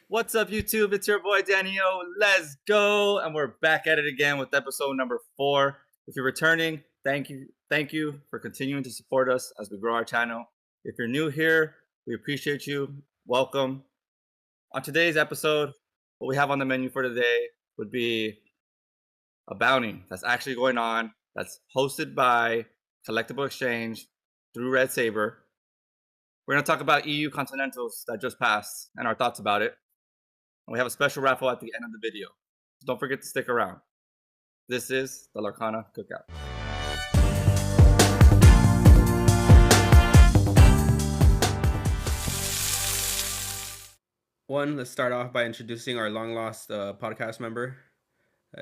What's up, YouTube? It's your boy Daniel. Let's go, and we're back at it again with episode number 4. If you're returning, thank you for continuing to support us as we grow our channel. If you're new here, we appreciate you. Welcome. On today's episode, what we have on the menu for today would be a bounty that's actually going on. That's hosted by Collectible Exchange through Red Saber. We're going to talk about EU Continentals that just passed and our thoughts about it. And we have a special raffle at the end of the video. So don't forget to stick around. This is the Lorcana Cookout. Let's start off by introducing our long-lost podcast member.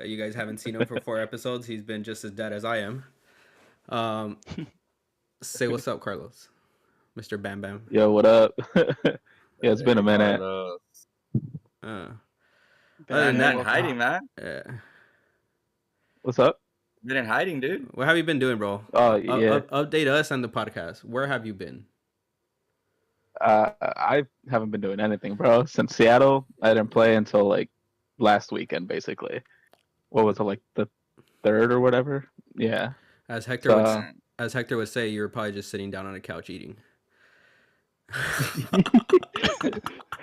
You guys haven't seen him for 4 episodes. He's been just as dead as I am. Say what's up, Carlos. Mr. Bam Bam. Yo, what up? It's been a minute. Other than that, hiding, man. What's up? Been in hiding, dude. What have you been doing, bro? Oh, yeah. Update us on the podcast. Where have you been? I haven't been doing anything, bro. Since Seattle, I didn't play until like last weekend, basically. What was it, like the 3rd or whatever? Yeah. As Hector would say, you were probably just sitting down on a couch eating.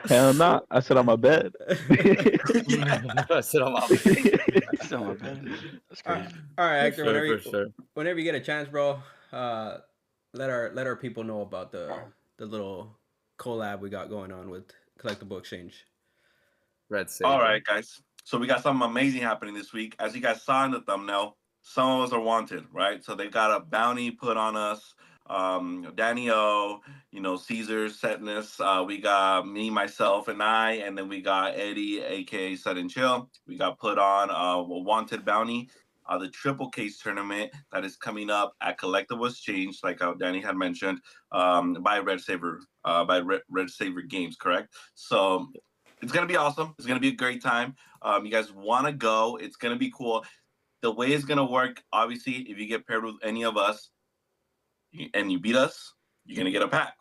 Hell no! I sit on my bed. I sit on my bed. That's great. All right, Hector. Sure. Whenever you get a chance, bro, let our people know about the little collab we got going on with Collectible Exchange. Red Saber. All right, guys. So we got something amazing happening this week. As you guys saw in the thumbnail, some of us are wanted, right? So they got a bounty put on us. Danny O, Cesar, Zetnus. We got me, myself, and I, and then we got Eddie, aka Suddenchill. We got put on a wanted bounty, the triple case tournament that is coming up at Collectible Exchange, like Danny had mentioned, by Red Saber, Red Saber Games, correct? So it's gonna be awesome. It's gonna be a great time. You guys want to go? It's gonna be cool. The way it's gonna work, obviously, if you get paired with any of us and you beat us, you're gonna get a pack.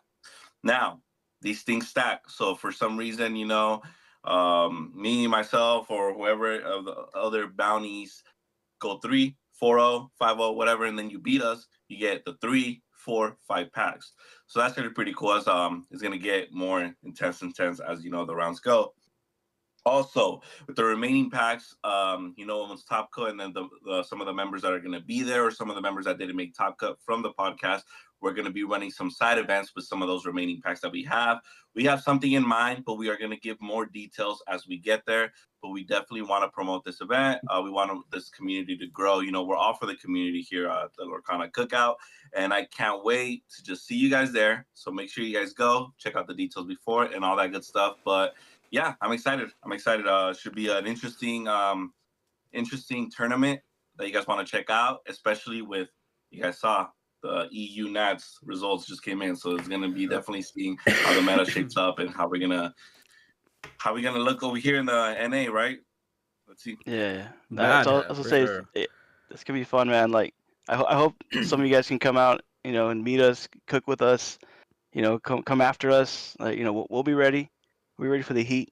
Now, these things stack. So for some reason, me, myself, or whoever of the other bounties go 3, 4-0, 5-0, whatever, and then you beat us, you get the 3, 4, 5 packs. So that's gonna be pretty cool. It's gonna get more intense as the rounds go. Also, with the remaining packs, once Top Cut, and then some of the members that are going to be there, or some of the members that didn't make Top Cut from the podcast, we're going to be running some side events with some of those remaining packs that we have. We have something in mind, but we are going to give more details as we get there. But we definitely want to promote this event. We want this community to grow. We're all for the community here at the Lorcana Cookout, and I can't wait to just see you guys there. So make sure you guys go check out the details before it and all that good stuff. But yeah, I'm excited. Should be an interesting tournament that you guys want to check out, especially with, you guys saw the EU Nats results just came in, so it's gonna be definitely seeing how the meta shapes up and how we're gonna look over here in the NA, right? Let's see. Yeah, that's all I was gonna say. Sure. It's gonna be fun, man. Like I hope some of you guys can come out, and meet us, cook with us, come after us. Like we'll be ready. We're ready for the heat.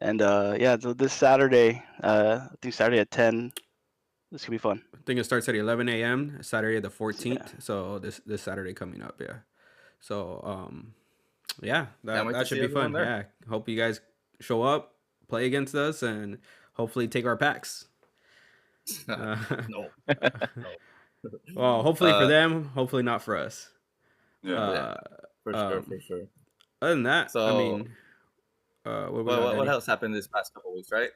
And so this Saturday, I think Saturday at 10, this could be fun. I think it starts at 11 a.m. Saturday the 14th. Yeah. So this Saturday coming up, yeah. So that should be fun. There. Yeah, hope you guys show up, play against us, and hopefully take our packs. No. Well, hopefully for them, hopefully not for us. Yeah, for sure. Other than that, so, what else happened this past couple weeks, right?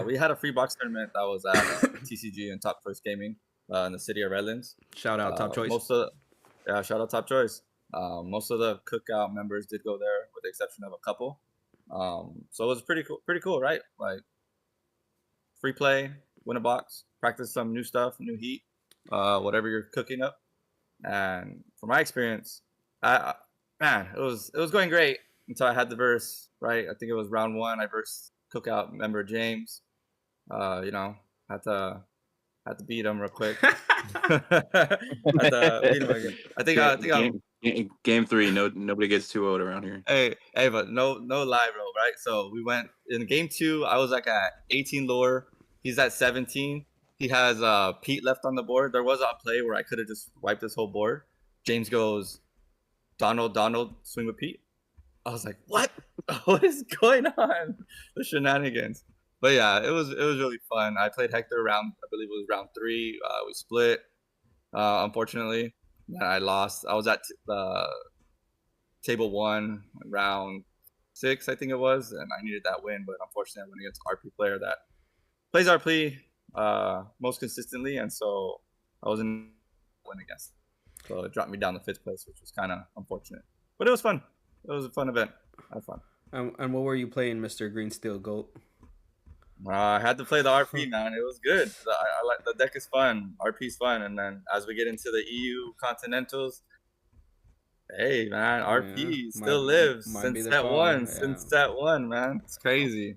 We had a free box tournament that was at TCG and Top Choice Gaming in the city of Redlands. Shout out Top Choice. Shout out Top Choice. Most of the cookout members did go there, with the exception of a couple. So it was pretty cool, right? Like free play, win a box, practice some new stuff, new heat, whatever you're cooking up. And from my experience, it was going great until I had the verse, right? I think it was round 1. I versed Cookout member James. Had to beat him real quick. I think Game 3, nobody gets 2-0 around here. Hey, but no lie, bro, right? So we went in game 2. I was like at 18 lore. He's at 17. He has Pete left on the board. There was a play where I could have just wiped this whole board. James goes, Donald, swing with Pete. I was like, what? What is going on? The shenanigans. But yeah, it was really fun. I played Hector round, I believe it was round 3. We split, unfortunately. And I lost. I was at table 1, round 6, I think it was, and I needed that win. But unfortunately, I went against an RP player that plays RP most consistently, and so I wasn't win against. So it dropped me down to 5th place, which was kind of unfortunate. But it was fun. It was a fun event. I had fun. And what were you playing, Mr. Green Steel Goat? I had to play the RP, man. It was good. I like the deck is fun. RP's fun, and then as we get into the EU Continentals, hey man, RP still lives since set 1. Yeah. Since set 1, man. It's crazy.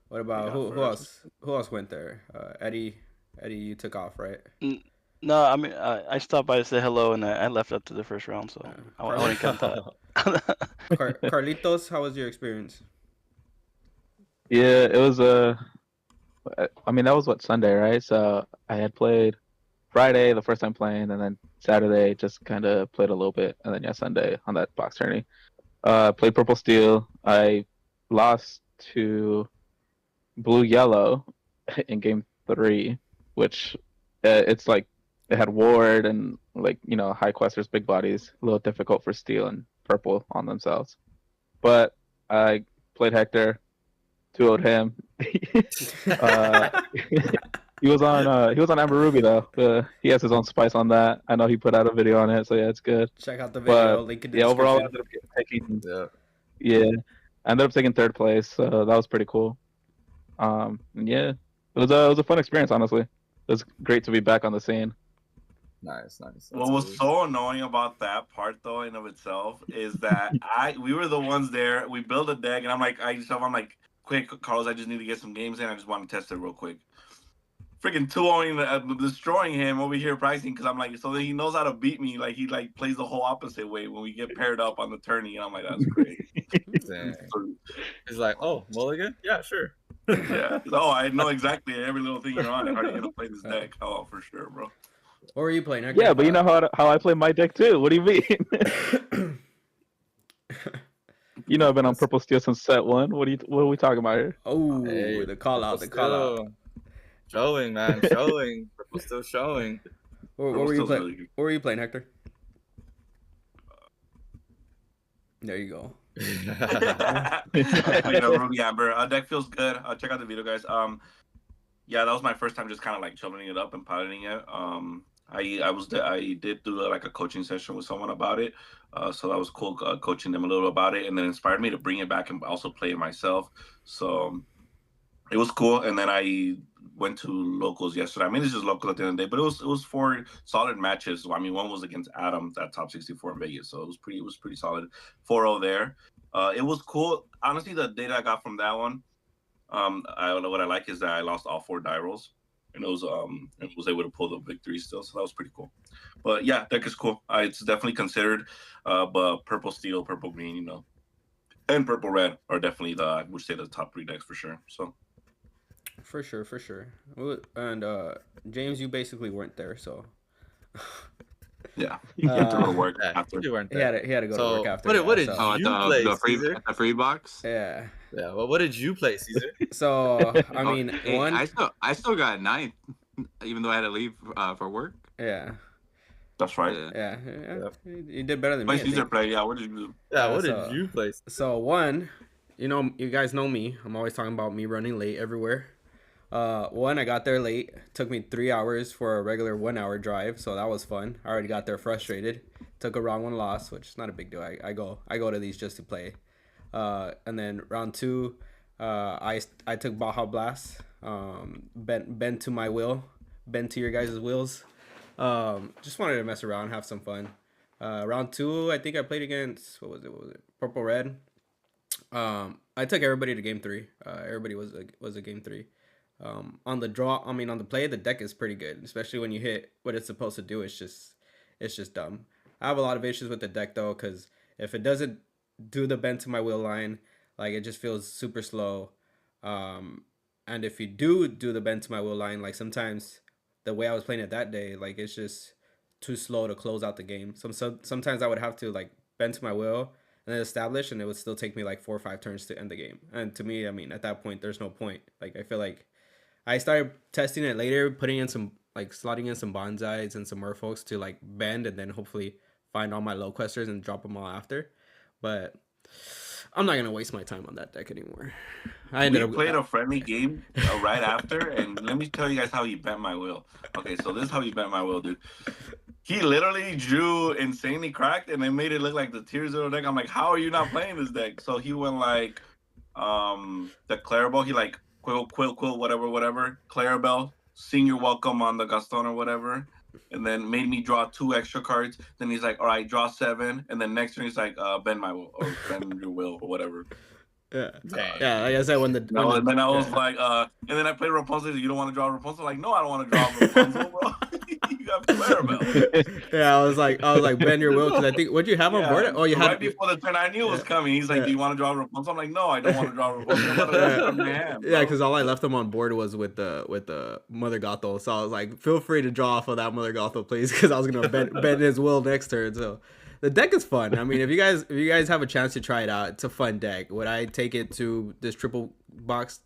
What about who else? Who else went there? Eddie, you took off, right? No, I mean I stopped by to say hello, and I left after the first round, so I wouldn't count that. Carlitos, how was your experience? Yeah, it was I mean, that was Sunday, right? So I had played Friday the first time playing, and then Saturday just kind of played a little bit, and then Sunday on that box tourney. Played Purple Steel. I lost to Blue Yellow in game 3, which it's like it had Ward and high questers, big bodies, a little difficult for Steel and Purple on themselves. But I played Hector. 2-0'd him. He was on Amber Ruby though. He has his own spice on that. I know he put out a video on it, so yeah, it's good. Check out the video. Link in the description. Overall, I ended up taking. I ended up taking 3rd place. So that was pretty cool. Yeah, it was a fun experience. Honestly, it was great to be back on the scene. Nice. What was so annoying about that part, though, in of itself, is that we were the ones there. We built a deck, and I'm like, quick, Carlos, I just need to get some games in. I just want to test it real quick. Freaking 2-0, destroying him over here pricing, because I'm like, so he knows how to beat me. Like, he plays the whole opposite way when we get paired up on the tourney, and I'm like, that's great. He's like, oh, mulligan? Yeah, sure. Yeah. Oh, I know exactly every little thing you're on. How are you gonna play this deck? Oh, for sure, bro. What were you playing? Hector? Yeah, but you know how I play my deck too. What do you mean? You know, I've been on Purple Steel since set 1. What are we talking about here? Oh, hey, the call out. Showing, man, showing. Purple Steel showing. What were you playing? Really, what were you playing, Hector? There you go. Ruby Amber. Deck feels good. Check out the video, guys. Yeah, that was my first time just kind of chopping it up and piloting it. I did do a coaching session with someone about it, so that was cool, coaching them a little about it, and then inspired me to bring it back and also play it myself. So it was cool. And then I went to locals yesterday. I mean, it's just local at the end of the day, but it was 4 solid matches. I mean, one was against Adam, that top 64 in Vegas, so it was pretty solid. 4-0 there. It was cool. Honestly, the data I got from that one, what I like is that I lost all 4 die rolls, and it was able to pull the victory still, so that was pretty cool. But yeah, deck is cool. It's definitely considered, but Purple Steel, Purple Green, and Purple Red are definitely I would say the top 3 decks for sure. So for sure. And James, you basically weren't there, so yeah, he had to go to work after. You weren't there. He had to go to work after. What did you play? The free box. Yeah. Well, what did you play, Cesar? So I mean, I still got 9th, even though I had to leave for work. Yeah. That's right. Yeah. You did better than me. Cesar play. Yeah. What did you do? Yeah. What did you play? So one, you guys know me. I'm always talking about me running late everywhere. One, I got there late. Took me 3 hours for a regular 1 hour drive, so that was fun. I already got there frustrated. Took a round 1 loss, which is not a big deal. I go to these just to play. And then round 2, I took Baja Blast. Bent to my will, bent to your guys' wills. Just wanted to mess around, have some fun. Round 2, I think I played against what was it? Purple Red. I took everybody to game 3. Everybody was a game 3. On the draw, on the play, the deck is pretty good, especially when you hit what it's supposed to do. It's just dumb. I have a lot of issues with the deck though, because if it doesn't do the bend to my will line, like it just feels super slow. And if you do the bend to my will line, like sometimes the way I was playing it that day, like it's just too slow to close out the game. Sometimes I would have to like bend to my will and then establish, and it would still take me like 4 or 5 turns to end the game. And to me, I mean, at that point, there's no point. Like I feel like I started testing it later, putting in some like slotting in some bonsais and some merfolks to like bend, and then hopefully find all my low questers and drop them all after. But I'm not gonna waste my time on that deck anymore. We played a friendly game right after, and let me tell you guys how he bent my will. Okay, so this is how he bent my will, dude. He literally drew insanely cracked, and they made it look like the tier 0 deck. I'm like, how are you not playing this deck? So he went like, the Clarabelle. He like quill, whatever. Clarabelle, senior welcome on the Gaston or whatever. And then made me draw 2 extra cards. Then he's like, all right, draw 7. And then next turn he's like, bend my will or bend your will or whatever. Yeah, yeah. Like I said, and then I was like, and then I played Rapunzel. You don't want to draw Rapunzel? Like, no, I don't want to draw Rapunzel, bro. You got Clarabelle. Yeah, I was like, bend your will, because I think what you have on board. Oh, you had right before the turn I knew was coming. He's like, do you want to draw Rapunzel? I'm like, no, I don't want to draw Rapunzel. Yeah, because all I left him on board was with the Mother Gothel. So I was like, feel free to draw off of that Mother Gothel, please, because I was gonna bend his will next turn. So the deck is fun. I mean, if you guys have a chance to try it out, it's a fun deck. Would I take it to this triple box,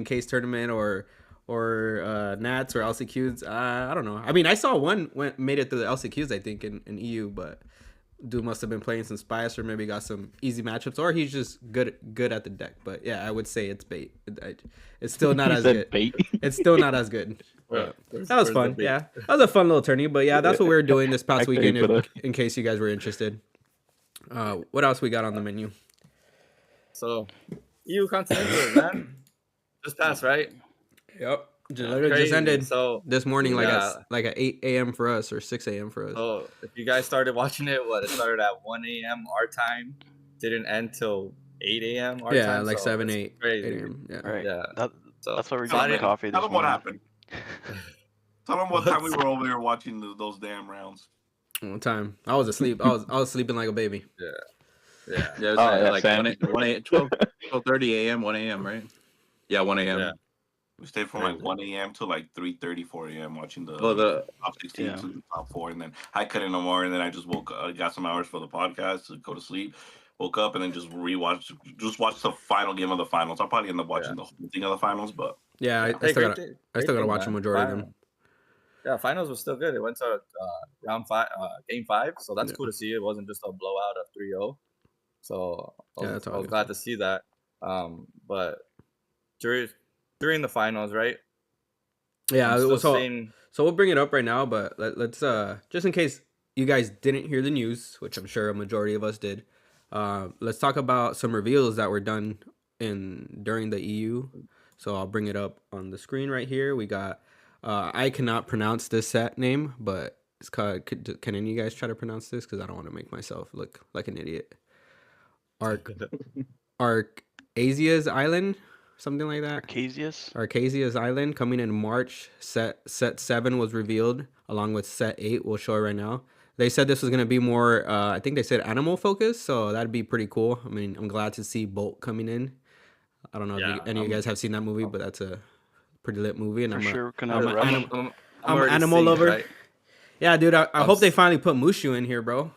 case tournament or Nats or LCQs? I don't know. I mean, I saw one made it through the LCQs, I think, in EU, but dude must have been playing some Spice or maybe got some easy matchups, or he's just good at the deck. But yeah, I would say it's bait. It's still not as good. Bait. It's still not as good. That was fun. Yeah, that was a fun little tourney. But yeah, that's what we were doing this past weekend. In case you guys were interested. What else we got on the menu? So, EU Continentals, man, just passed, right? Yep. Just ended. So this morning, like at 8 a.m. for us or 6 a.m. for us. So if you guys started watching it, it started at 1 a.m. our time, didn't end till 8 a.m. our time. Yeah, like 7, 8 a.m. Yeah, right. Yeah, that's why we're getting coffee. Tell them what happened. Tell them what time we were over there watching those damn rounds. What time? I was asleep. I was sleeping like a baby. Yeah. It was like 12:30 a.m. 1 a.m. right? Yeah, 1 a.m. Yeah. We stayed from like 1 a.m. to like 3:30, 4 a.m. watching the top 16 to the top 4, and then I couldn't no more, and then I just woke up, got some hours for the podcast to go to sleep, woke up, and then just watched the final game of the finals. I'll probably end up watching the whole thing of the finals, but I still gotta watch a majority of them. Yeah, finals was still good. It went to round 5, game 5, so that's cool to see. It wasn't just a blowout of 3-0. So I was glad to see that. But during the finals, right? Yeah, so we'll bring it up right now, but let's just in case you guys didn't hear the news, which I'm sure a majority of us did. Let's talk about some reveals that were done during the EU. So I'll bring it up on the screen right here. We got I cannot pronounce this set name, but it's called. Can any of you guys try to pronounce this? Because I don't want to make myself look like an idiot. Arcasia's Island, something like that. Arcasia's Island coming in March. Set 7 was revealed along with set 8. We'll show it right now. They said this was gonna be more. I think they said animal focused, so that'd be pretty cool. I mean, I'm glad to see Bolt coming in. I don't know if any of you guys have seen that movie, but that's a pretty lit movie, and I'm an animal lover. Right? Yeah, dude. I hope they finally put Mushu in here, bro.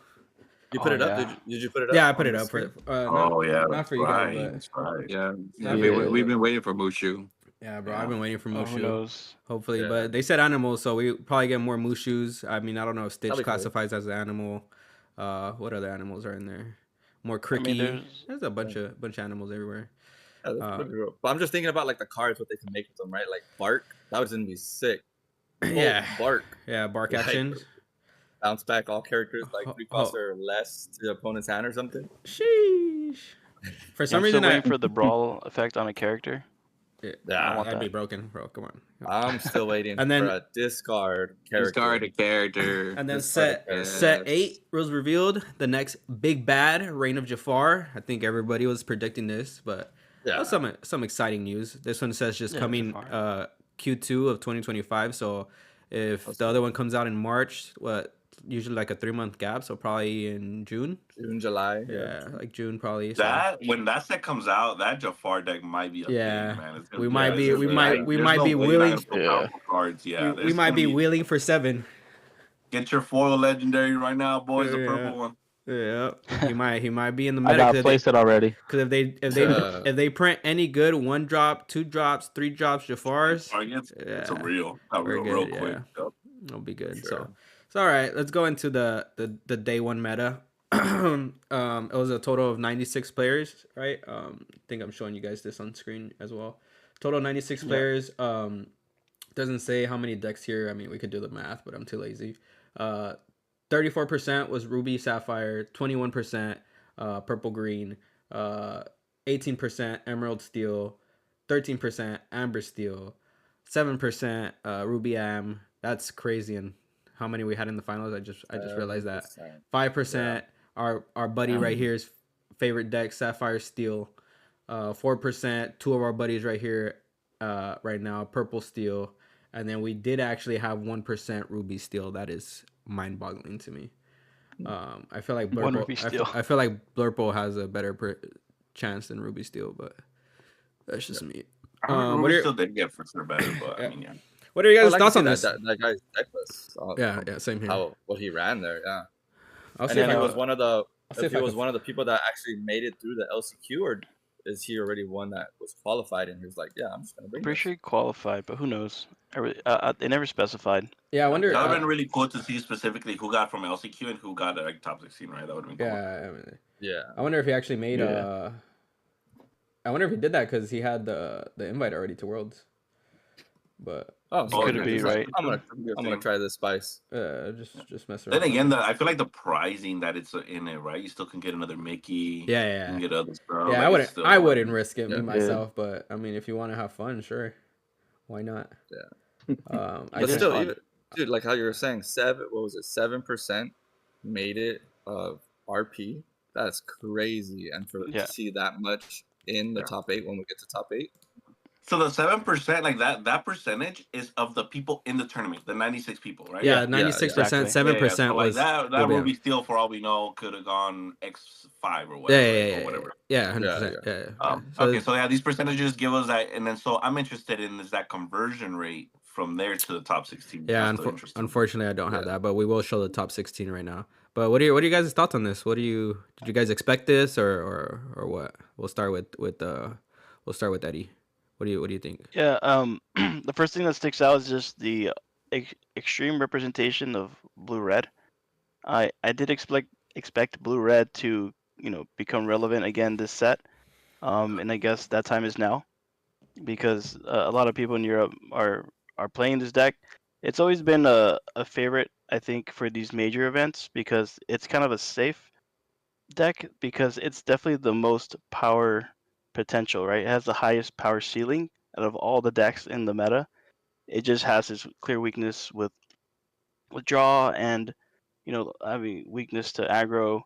You put it up? Did you put it up? Yeah, I put it up for. Not for you guys, but right. Yeah. We've been waiting for Mushu. Yeah, bro. I've been waiting for Mushu. Hopefully, but they said animals, so we probably get more Mushus. I mean, I don't know if Stitch classifies as an animal. What other animals are in there? More Cricky. There's a bunch of animals everywhere. Yeah, but I'm just thinking about like the cards, what they can make with them, right? Like Bark. That was gonna be sick. Bark. Yeah, Bark action. Bounce back all characters like 3 costs or less to the opponent's hand or something. Sheesh. For some reason, I'm waiting for the brawl effect on a character. Yeah, that'd be broken, bro. Come on. I'm still waiting for a discard character. Discard a character. And then set 8 was revealed. The next big bad, Reign of Jafar. I think everybody was predicting this, but some exciting news. This one says just coming Q2 of 2025. So if the other one comes out in March, usually like a 3-month gap, so probably in June, July. Yeah, like June probably. That when that set comes out, that Jafar deck might be a thing, man. It's gonna we be might be willing. Yeah, Cards. Yeah, we might be wheeling for 7. Get your foil legendary right now, boys. The purple one. Yeah, he might be in the meta. I got placed it already. Because if they print any good 1 drop, 2 drops, 3 drops Jafars, it's a real quick. It'll be good. Sure. So all right, let's go into the day 1 meta. It was a total of 96 players, right? I think I'm showing you guys this on screen as well. Total 96 players. Doesn't say how many decks here. I mean, we could do the math, but I'm too lazy. 34% was Ruby Sapphire, 21% Purple Green, 18% Emerald Steel, 13% Amber Steel, 7% Ruby Am. That's crazy. And how many we had in the finals? I just realized that 5% our buddy right here's favorite deck, Sapphire Steel. 4%, 2 of our buddies right here right now, Purple Steel. And then we did actually have 1% Ruby Steel. That is mind-boggling to me. I feel like Blurple has a better chance than Ruby Steel, but that's just me. Ruby Steel did get for sure better, but I mean, yeah. What are you guys' thoughts on this? That guy's deck list. Same here. What he ran there, And he was one of the people that actually made it through the LCQ, or is he already one that was qualified and he was like, I'm just gonna bring. Pretty sure he qualified, but who knows? They never specified. Yeah, I wonder. That would have been really cool to see specifically who got from LCQ and who got like top 16, right? That would have been cool. I wonder if he actually made I wonder if he did that because he had the invite already to Worlds. But could it be right? I'm gonna try this spice. Just mess around. Then again, I feel like the pricing that it's in it, right? You still can get another Mickey. Yeah. You can get other stuff. Yeah, I wouldn't risk it myself, but I mean, if you want to have fun, sure, why not? Yeah. But still, even, dude, like how you were saying, 7% made it of RP. That's crazy, and to see that much in the top 8 when we get to top 8. So the 7%, like that percentage is of the people in the tournament, the 96 people, right? Yeah, 96%, 7% so was that Ruby Steel, for all we know, could have gone X5 or whatever. Or whatever. 100%. So these percentages give us that, and then so I'm interested in is that conversion rate from there to the top 16. Yeah, unfortunately, I don't have that, but we will show the top 16 right now. But what are you guys' thoughts on this? Did you guys expect this or what? We'll start with Eddie. What do you think? Yeah, the first thing that sticks out is just the extreme representation of blue-red. I did expect blue-red to become relevant again this set, and I guess that time is now, because a lot of people in Europe are playing this deck. It's always been a favorite, I think, for these major events because it's kind of a safe deck because it's definitely the most power potential, right? It has the highest power ceiling out of all the decks in the meta. It just has this clear weakness with draw and weakness to aggro,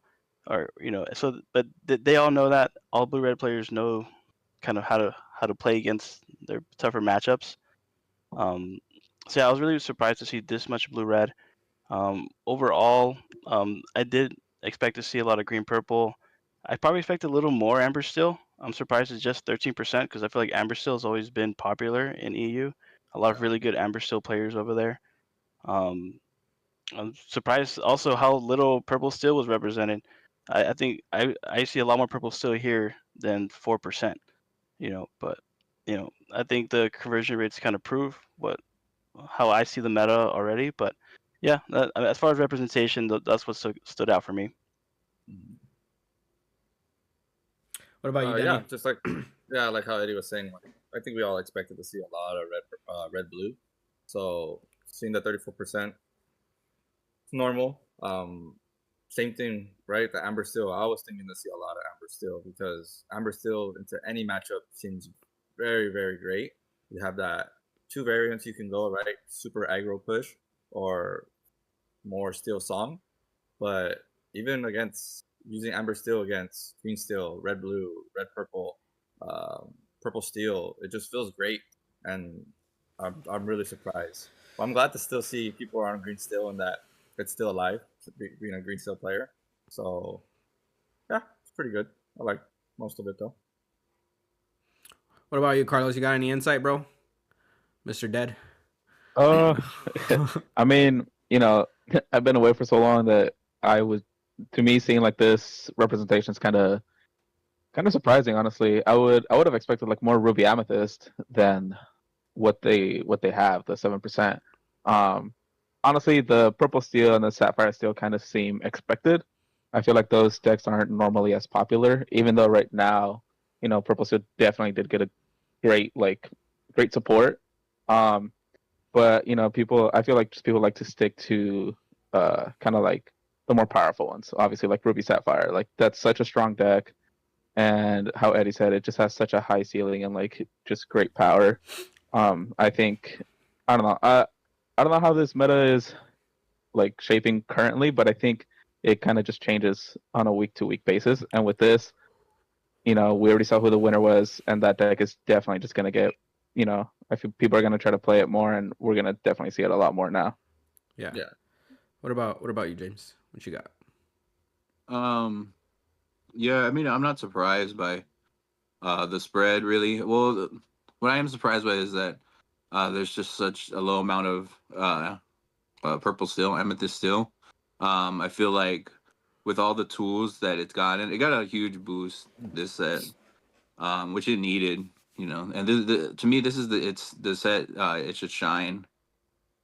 or but they all know that. All blue-red players know kind of how to play against their tougher matchups. So yeah, I was really surprised to see this much blue-red. Overall, I did expect to see a lot of green-purple. I probably expected a little more Amber Steel. I'm surprised it's just 13% because I feel like Amber Steel has always been popular in EU. A lot of really good Amber Steel players over there. I'm surprised also how little Purple Steel was represented. I think I see a lot more Purple Steel here than 4%. But I think the conversion rates kind of prove how I see the meta already. But yeah, as far as representation, that's what stood out for me. What about you, Danny? Yeah, just like like how Eddie was saying. I think we all expected to see a lot of red blue. So seeing the 34%, it's normal. Same thing, right? The Amber Steel. I was thinking to see a lot of Amber Steel because Amber Steel into any matchup seems very, very great. You have that 2 variants you can go, right? Super aggro push or more Steel Song. But even against using Amber Steel against Green Steel, Red Blue, Red Purple, Purple Steel, it just feels great, and I'm really surprised. Well, I'm glad to still see people on Green Steel in that it's still alive, being a green steel player. So yeah, it's pretty good. I like most of it though. What about you, Carlos? You got any insight, bro? Mr. Dead. I mean, I've been away for so long that to me, seeing like this representation is kind of surprising. Honestly, I would have expected like more Ruby Amethyst than what they have, the 7%. Honestly, the Purple Steel and the Sapphire Steel kind of seem expected. I feel like those decks aren't normally as popular, even though right now, Purple Steel definitely did get a great support. But I feel like just people like to stick to kind of like the more powerful ones. Obviously, like Ruby Sapphire, like that's such a strong deck, and how Eddie said, it just has such a high ceiling and like just great power. I think I don't know. I don't know how this meta is like shaping currently, but I think it kind of just changes on a week-to-week basis. And with this, we already saw who the winner was, and that deck is definitely just gonna get, I feel people are gonna try to play it more, and we're gonna definitely see it a lot more now. Yeah. What about you, James? What you got? Yeah, I mean, I'm not surprised by the spread, really. Well, what I am surprised by is that there's just such a low amount of Purple Steel, Amethyst Steel. I feel like with all the tools that it's gotten, it got a huge boost this set, which it needed, And to me, this is the set. It should shine.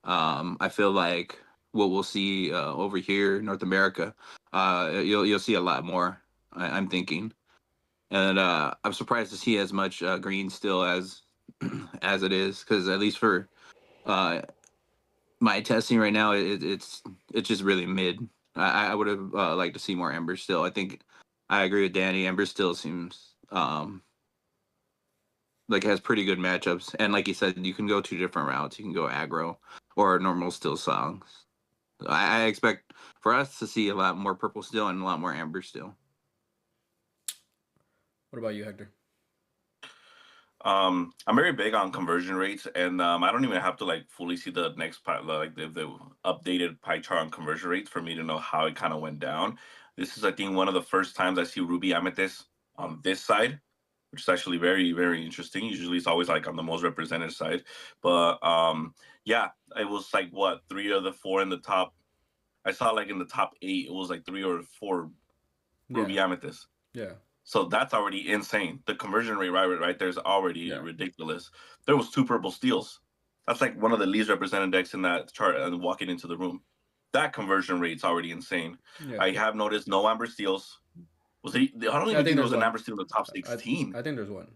I feel like what we'll see over here in North America, you'll see a lot more. I'm thinking, and I'm surprised to see as much green still as as it is, because at least for my testing right now, it's just really mid. I would have liked to see more Ember still. I think I agree with Danny. Ember still seems like has pretty good matchups, and like you said, you can go 2 different routes. You can go aggro or normal still songs. I expect for us to see a lot more Purple Steel and a lot more Amber Steel. What about you, Hector? I'm very big on conversion rates, and I don't even have to like fully see the next pie, like the updated pie chart on conversion rates for me to know how it kind of went down. This is, I think, one of the first times I see Ruby Amethyst on this side, which is actually very, very interesting. Usually it's always like on the most represented side. But yeah, it was like what, 3 of the 4 in the top. I saw like in the top 8, it was like 3 or 4 Ruby Amethyst. Yeah. So that's already insane. The conversion rate right there is already ridiculous. There was 2 Purple Steels. That's like one of the least represented decks in that chart, and walking into the room. That conversion rate's already insane. Yeah. I have noticed no Amber Steels. I don't even think there was an Amber Steel in the top 16. I think there's one.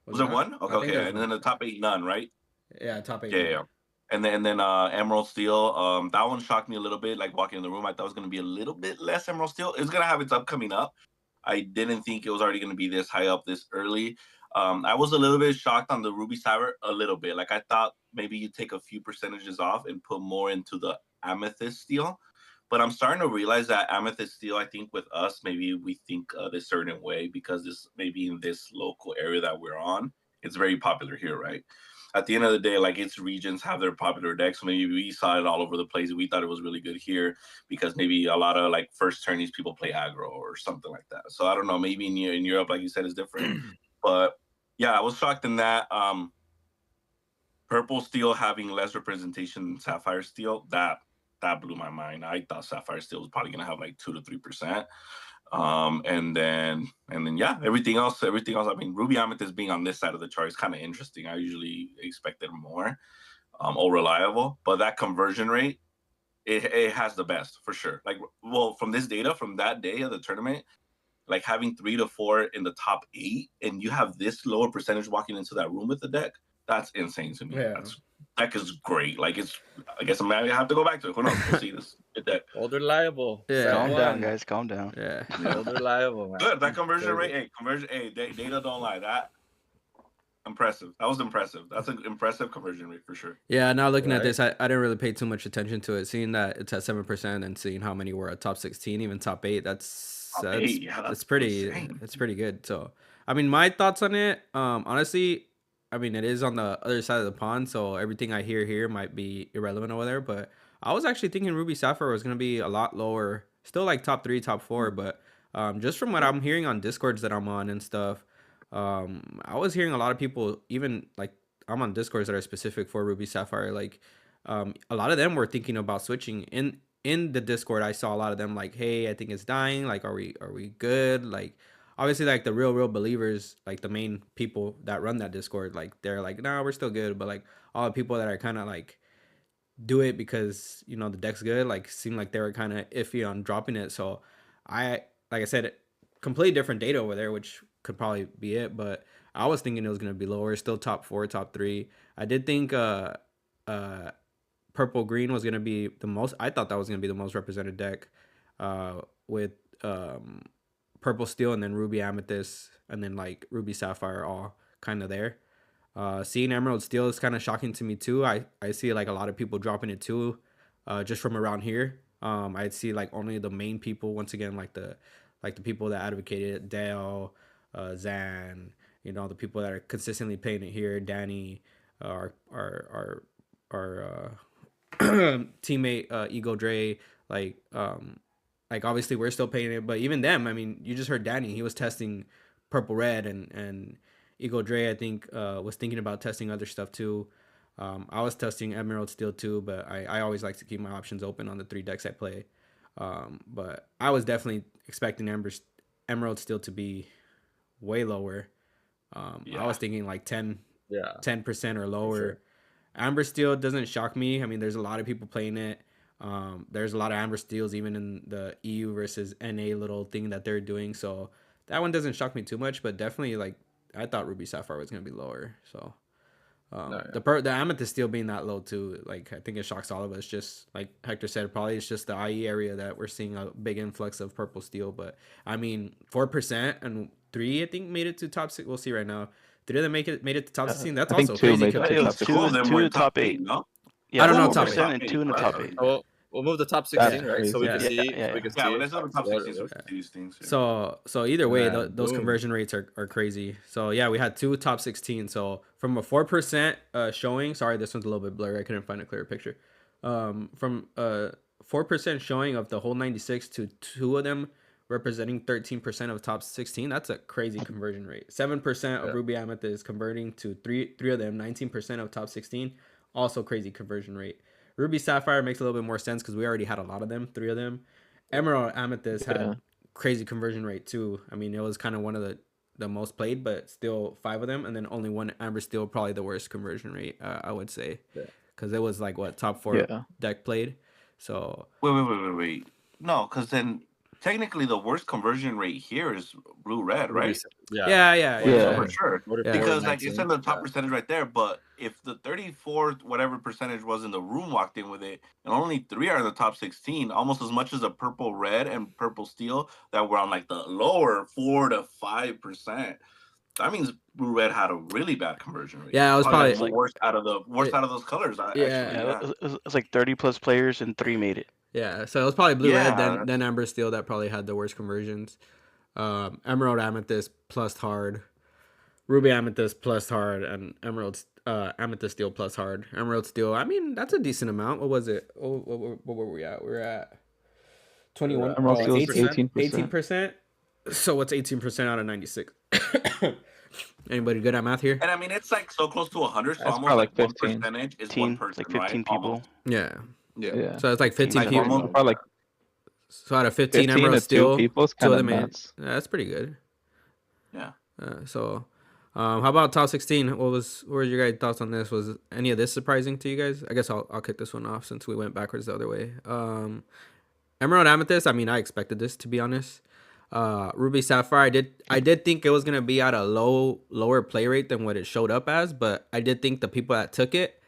Was there one? Okay. And then the top 8, none, right? Yeah, top 8. Yeah. And then Emerald Steel. That one shocked me a little bit. Like walking in the room, I thought it was going to be a little bit less Emerald Steel. It's going to have its upcoming up. I didn't think it was already going to be this high up this early. I was a little bit shocked on the Ruby Saber, a little bit. Like I thought maybe you take a few percentages off and put more into the Amethyst Steel. But I'm starting to realize that Amethyst Steel, I think with us, maybe we think this certain way because this maybe in this local area that we're on, it's very popular here, right? At the end of the day, like its regions have their popular decks. So maybe we saw it all over the place. We thought it was really good here because maybe a lot of like first turnies people play aggro or something like that. So I don't know. Maybe in Europe, like you said, is different. But yeah, I was shocked in that. Purple Steel having less representation than Sapphire Steel, that blew my mind. I thought Sapphire Steel was probably gonna have like 2 to 3%. And then yeah, everything else. I mean, Ruby Amethyst being on this side of the chart is kind of interesting. I usually expected more, or reliable, but that conversion rate, it has the best for sure. Like, well, from this data from that day of the tournament, like having 3 to 4 in the top 8, and you have this lower percentage walking into that room with the deck, that's insane to me. Yeah. Deck is great. Like I guess I'm gonna have to go back to it. Who knows? We'll see this deck. Old reliable. Yeah. Calm down, guys. Calm down. Yeah. Old reliable, man. Good. That conversion rate. Data don't lie. That impressive. That was impressive. That's an impressive conversion rate for sure. Yeah. Now looking at this, I didn't really pay too much attention to it. Seeing that it's at 7% and seeing how many were at top 16, even top 8, that's pretty. Insane. It's pretty good. So, I mean, my thoughts on it, honestly, I mean, it is on the other side of the pond, so everything I hear here might be irrelevant over there. But I was actually thinking Ruby Sapphire was gonna be a lot lower, still like top 3, top 4, but just from what I'm hearing on Discords that I'm on and stuff, I was hearing a lot of people, even like I'm on Discords that are specific for Ruby Sapphire, like a lot of them were thinking about switching. In the Discord, I saw a lot of them like, hey, I think it's dying, like are we good? Like obviously like the real believers, like the main people that run that Discord, like they're like, nah, we're still good. But like all the people that are kind of like do it because you know the deck's good, like seem like they were kind of iffy on dropping it. So I, like I said, completely different data over there, which could probably be it. But I was thinking it was gonna be lower, still top 4, top 3. I did think purple green was gonna be the most. I thought that was gonna be the most represented deck, with purple steel and then ruby amethyst and then like ruby sapphire all kind of there. Seeing emerald steel is kind of shocking to me too. I see like a lot of people dropping it too, just from around here. I'd see like only the main people, once again, like the people that advocated it, Dale, Zan, you know, the people that are consistently playing it here, Danny, our teammate Ego Dre, like obviously we're still paying it, but even them, I mean, you just heard Danny, he was testing purple red, and Ego Dre I think was thinking about testing other stuff too. I was testing emerald steel too, but I always like to keep my options open on the 3 decks I play. But I was definitely expecting emerald steel to be way lower. I was thinking like 10% or lower. Sure. Amber Steel doesn't shock me. I mean, there's a lot of people playing it. There's a lot of Amber Steels even in the EU versus NA little thing that they're doing. So that one doesn't shock me too much, but definitely like I thought Ruby Sapphire was going to be lower. So the Amethyst Steel being that low too, like I think it shocks all of us. Just like Hector said, probably it's just the IE area that we're seeing a big influx of purple steel. But I mean, 4% and 3 I think made it to top 6. We'll see right now. 3 of them made it to top 16. That's also crazy. It was 2 of the top 8. No? Yeah, I don't know top 8 and 2 in the top 8. Oh, we'll move the top 16, right? So we can see. We can see. Yeah, let's have the top 16 so we can see these things. So either way, those conversion rates are crazy. So yeah, we had 2 top 16. So from a 4% showing, sorry, this one's a little bit blurry. I couldn't find a clearer picture. From 4% showing of the whole 96 to 2 of them representing 13% of top 16. That's a crazy conversion rate. 7% of Ruby Amethyst converting to 3 of them, 19% of top 16. Also crazy conversion rate. Ruby Sapphire makes a little bit more sense because we already had a lot of them, 3 of them. Emerald Amethyst had crazy conversion rate too. I mean, it was kind of one of the most played, but still 5 of them, and then only 1 Amber Steel, probably the worst conversion rate, I would say, because it was like what top 4 deck played. So wait. No, because then technically the worst conversion rate here is blue red, right? Yeah, for sure. Because like it's in the top percentage right there, but if the 34 whatever percentage was in the room walked in with it, and only 3 are in the top 16, almost as much as a purple red and purple steel that were on like the lower 4 to 5%. That means blue red had a really bad conversion rate. Yeah, it was probably like the worst out of those colors. It's like 30 plus players and 3 made it. Yeah, so it was probably blue red, then Amber Steel that probably had the worst conversions. Emerald Amethyst plus hard, Ruby Amethyst plus hard, and Emerald Amethyst Steel plus hard. Emerald Steel, I mean, that's a decent amount. What was it? What were we at? We were at 21. 18%. So what's 18% out of 96? Anybody good at math here? And I mean, it's like so close to 100, so that's almost like 15. 1% is 1 person, like 15 people. Right? Yeah. So it's like 15 people. Probably like so out of 15 Emerald Steel, 2 of them made. That's pretty good. Yeah. So how about top 16? What were your guys' thoughts on this? Was any of this surprising to you guys? I guess I'll kick this one off since we went backwards the other way. Emerald Amethyst, I mean, I expected this, to be honest. Ruby Sapphire, I did think it was gonna be at a lower play rate than what it showed up as, but I did think the people that took it,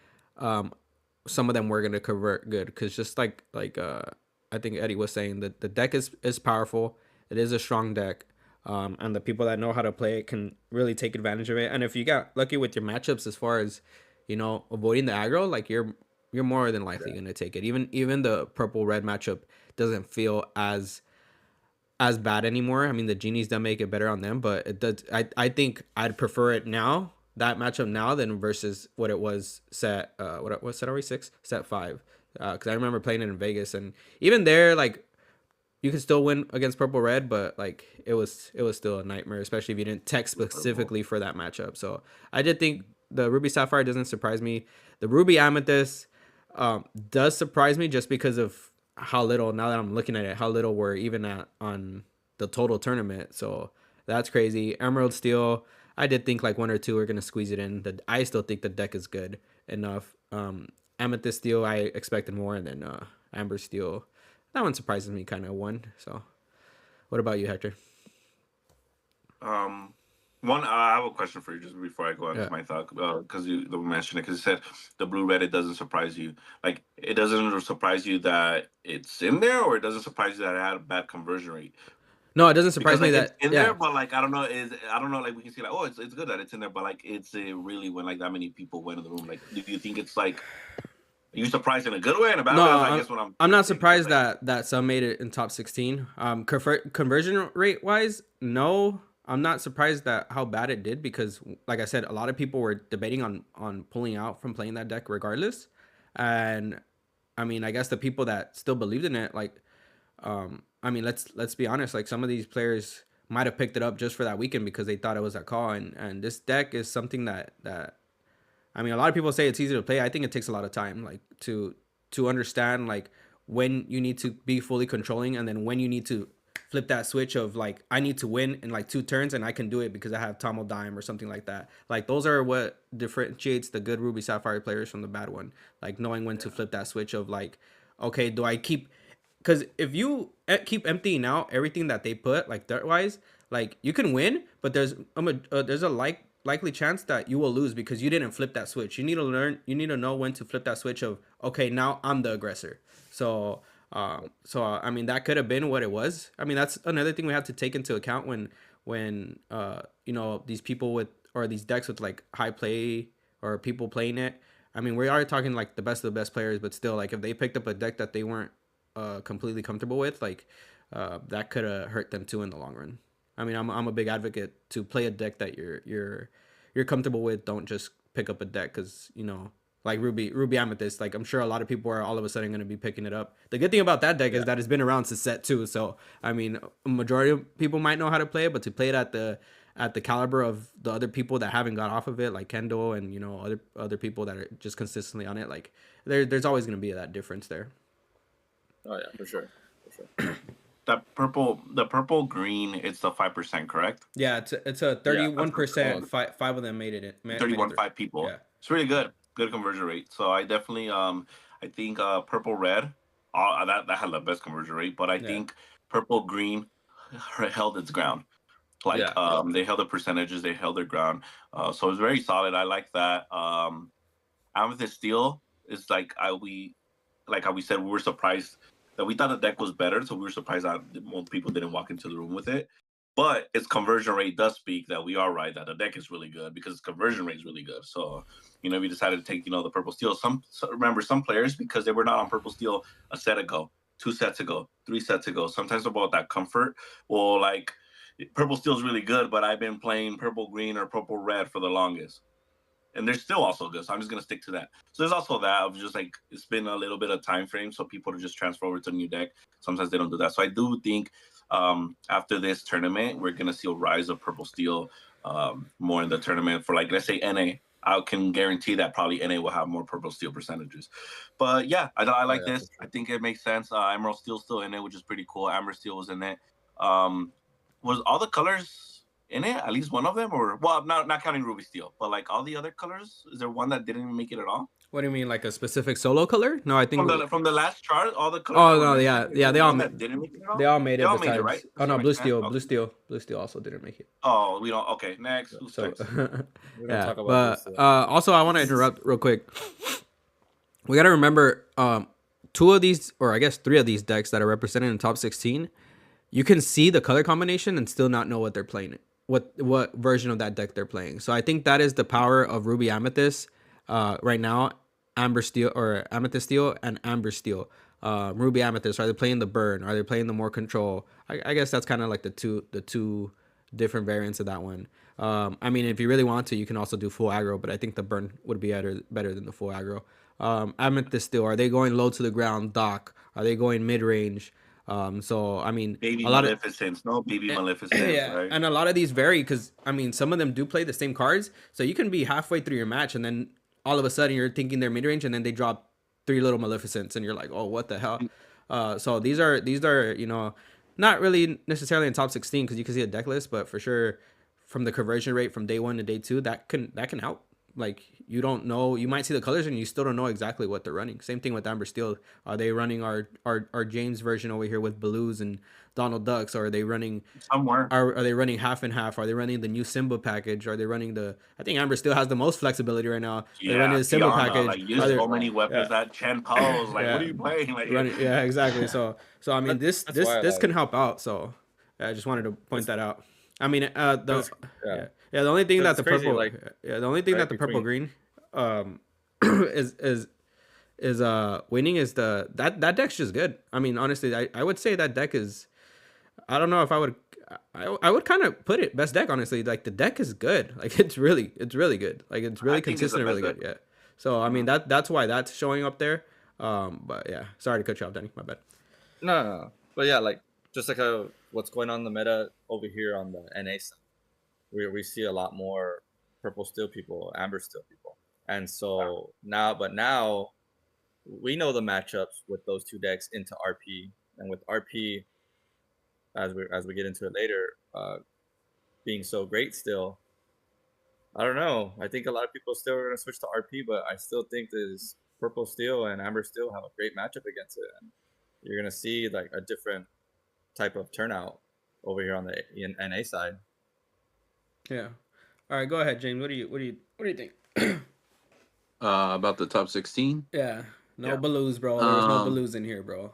some of them were gonna convert good, because just like I think Eddie was saying, that the deck is powerful. It is a strong deck, and the people that know how to play it can really take advantage of it. And if you got lucky with your matchups, as far as avoiding the aggro, like you're more than likely gonna take it. Even the purple red matchup doesn't feel as bad anymore. I mean, the genies don't make it better on them, but it does. I think I'd prefer it now, that matchup now, than versus what it was set. What set are we 6? Set 5. because I remember playing it in Vegas, and even there, like, you can still win against purple red, but like it was still a nightmare, especially if you didn't tech specifically for that matchup. So I did think the Ruby Sapphire doesn't surprise me. The Ruby Amethyst does surprise me just because of how little, now that I'm looking at it, how little we're even at on the total tournament. So that's crazy. Emerald Steel, I did think like 1 or 2 are gonna squeeze it in. I still think the deck is good enough. Amethyst Steel, I expected more, and then Amber Steel, that one surprises me kind of one. So what about you, Hector? I have a question for you just before I go into my thought, because you mentioned it, because you said the blue red, it doesn't surprise you. Like, it doesn't surprise you that it's in there, or it doesn't surprise you that it had a bad conversion rate? No, it doesn't surprise me that it's in there, but like I don't know, like we can see like, oh, it's good that it's in there, but like it's really when like that many people went in the room. Like, do you think it's like, are you surprised in a good way and a bad way? I guess what I'm not surprised that some made it in top 16. Conversion rate wise, no. I'm not surprised that how bad it did, because like I said, a lot of people were debating on pulling out from playing that deck regardless. And I mean, I guess the people that still believed in it, like, I mean, let's be honest, like some of these players might have picked it up just for that weekend because they thought it was a call. And this deck is something that I mean, a lot of people say it's easy to play. I think it takes a lot of time, like to understand like when you need to be fully controlling, and then when you need to flip that switch of like, I need to win in like 2 turns, and I can do it because I have Tommel Dime or something like that. Like, those are what differentiates the good Ruby Sapphire players from the bad one. Like, knowing when to flip that switch of like, okay, do I keep, because if you keep emptying out everything that they put, like dirt wise, like you can win, but there's a likely chance that you will lose because you didn't flip that switch. You need to know when to flip that switch of, okay, now I'm the aggressor. So I mean, that could have been what it was. I mean, that's another thing we have to take into account when you know, these people with, or these decks with like high play or people playing it. I mean, we are talking like the best of the best players, but still, like if they picked up a deck that they weren't completely comfortable with, like that could have hurt them too in the long run. I mean, I'm a big advocate to play a deck that you're comfortable with. Don't just pick up a deck because, you know, like Ruby Amethyst. Like, I'm sure a lot of people are all of a sudden going to be picking it up. The good thing about that deck is that it's been around since set 2. So I mean, a majority of people might know how to play it, but to play it at the caliber of the other people that haven't got off of it, like Kendall and, you know, other people that are just consistently on it, like there's always going to be that difference there. Oh yeah, for sure. The purple green, it's the 5%, correct? Yeah, it's a 31%. Five of them made it. 5 people. Yeah, it's really good conversion rate. So I definitely I think purple red, that had the best conversion rate, but I think purple green held its ground. Like they held the percentages, they held their ground. So it was very solid. I like that. Amethyst Steel is like how we said, we were surprised that we thought the deck was better, so we were surprised that most people didn't walk into the room with it. But its conversion rate does speak that we are right, that the deck is really good because its conversion rate is really good. So, you know, we decided to take, you know, the purple steel. Remember, some players, because they were not on purple steel a set ago, 2 sets ago, 3 sets ago, sometimes about that comfort. Well, like, purple steel is really good, but I've been playing purple green or purple red for the longest. And they're still also good, so I'm just going to stick to that. So there's also that of just like, it's been a little bit of time frame, so people to just transfer over to a new deck. Sometimes they don't do that. So I do think after this tournament, we're going to see a rise of purple steel more in the tournament for, like, let's say NA. I can guarantee that probably NA will have more purple steel percentages. But yeah, I like this. I think it makes sense. Emerald Steel still in it, which is pretty cool. Amber Steel was in it. Was all the colors in it, at least one of them, or, well, not counting Ruby Steel, but like all the other colors, is there one that didn't even make it at all? What do you mean, like a specific solo color? No, I think from the last chart, all the colors. Oh no, yeah, they all didn't make it at all. They all made it. Besides, made it, right? Oh no, Blue Steel also didn't make it. Oh, we don't. Okay, next. So, yeah, but also I want to interrupt real quick. We got to remember, 2 of these, or I guess 3 of these decks that are represented in top 16, you can see the color combination and still not know what they're playing. What version of that deck they're playing. So I think that is the power of Ruby Amethyst right now. Amber Steel, or Amethyst Steel and Amber Steel. Ruby Amethyst, are they playing the burn? Are they playing the more control? I guess that's kind of like the two different variants of that one. I mean, if you really want to, you can also do full aggro, but I think the burn would be better than the full aggro. Amethyst still, are they going low to the ground? Dock, are they going mid range? So I mean, baby a lot Maleficents, no baby Maleficents, yeah, right? and a lot of these vary because I mean, some of them do play the same cards, so you can be halfway through your match and then all of a sudden you're thinking they're mid range, and then they drop 3 little Maleficents, and you're like, oh, what the hell? So these are not really necessarily in top 16 because you can see a deck list, but for sure from the conversion rate from day 1 to day 2, that can help. Like, you don't know, you might see the colors and you still don't know exactly what they're running. Same thing with Amber Steel. Are they running our James version over here with Blues and Donald Ducks, or are they running somewhere? Are they running half and half? Are they running the new Simba package? Are they running I think Amber Steel has the most flexibility right now. Yeah, they're running the Simba package. Like, you so many weapons that Chen pose. Like, what are you playing? Like, yeah, exactly. So I mean, this can help out. So I just wanted to point that out. I mean, the only thing that the purple, the only thing that the purple green, is winning is that deck's just good. I mean, honestly, I would say that deck is, I don't know if I would kind of put it best deck, honestly. Like, the deck is good. Like, it's really good. Like, it's really consistent, really good. Yeah. So I mean, that's why that's showing up there. But yeah, sorry to cut you off, Danny. My bad. No. But yeah, like, just like what's going on in the meta over here on the NA side, we see a lot more purple steel people, amber steel people, and so now we know the matchups with those 2 decks into RP, and with RP, as we get into it later, being so great still, I don't know. I think a lot of people still are going to switch to RP, but I still think this purple steel and amber steel have a great matchup against it, and you're going to see like a different type of turnout over here on the NA side. Yeah. All right, go ahead, James. What do you think? About the top 16? Yeah. No Blues, bro. There's no Blues in here, bro.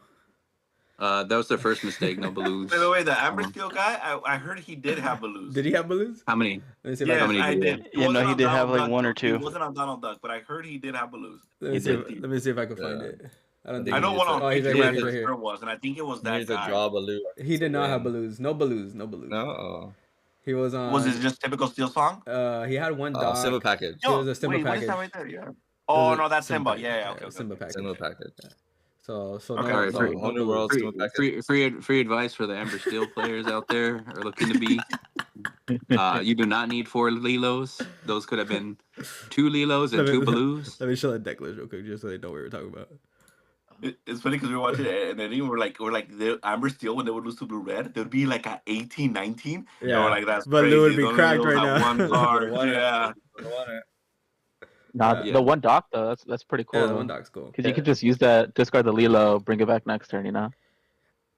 That was their first mistake. No Blues. By the way, the Amber Steel guy, I heard he did have Blues. Did he have Blues? How many? Yes, I did. Yeah, no, he did have like 1 or 2. He wasn't on Donald Duck, but I heard he did have Blues. Let me see if I can find it. I don't think. I know what on he's right here was, and I think it was that guy. Draw Baloo. He did not have Blues. No Blues. No. He was on. Was it just typical Steel song? He had one dog. Simba package. It was a Simba package. What is that right there? Yeah. Oh no, that's Simba. Yeah. Okay. Simba package. Simba package. Yeah. So okay, whole new world. Free advice for the Amber Steel players out there are looking to be. You do not need 4 Lilos. Those could have been 2 Lilos and 2 Blues. Let me show that deck list real quick, just so they know what we were talking about. It's funny because we were watching it, and then we're like the Amber Steel, when they would lose to Blue Red, they would be like at 18, 19. Yeah, like that's but crazy. Blue would be cracked right now. One card. Yeah. Nah, the one dock though, that's pretty cool. Yeah, the one dock's cool. Because you could just use that, discard the Lilo, bring it back next turn, you know?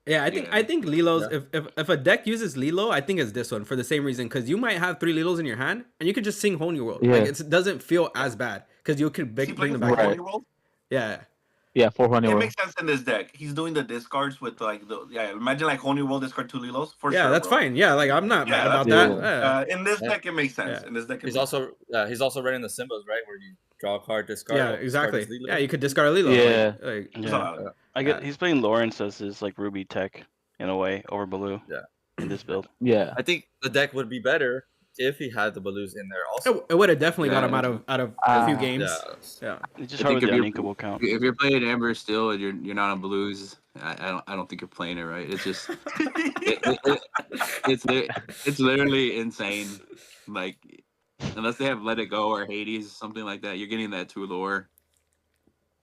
Yeah, I think Lilo's, if a deck uses Lilo, I think it's this one for the same reason, because you might have 3 Lilos in your hand and you could just sing Whole New World. Yeah. Like, it doesn't feel as bad because you could bring them back. Right. Yeah. Yeah, 4 Whole New It World. makes sense in this deck. He's doing the discards with like imagine like Whole New World discard 2 Lilos for sure. Yeah, that's fine. Yeah, like I'm not mad about that. In this deck, it makes sense. In this deck, he's also running the Simbas, right, where you draw a card, discard. Yeah, exactly. Yeah, you could discard a Lilo. Yeah. I get he's playing Lawrence as his like Ruby tech in a way over Baloo. Yeah. In this build. Yeah. I think the deck would be better if he had the Blues in there also. It would have definitely got him out of a few games. Yeah. It's just hard with the uninkable count. If you're playing Amber Steel and you're not on Blues, I don't think you're playing it right. It's just it's literally insane. Like, unless they have Let It Go or Hades, something like that, you're getting that 2 lore,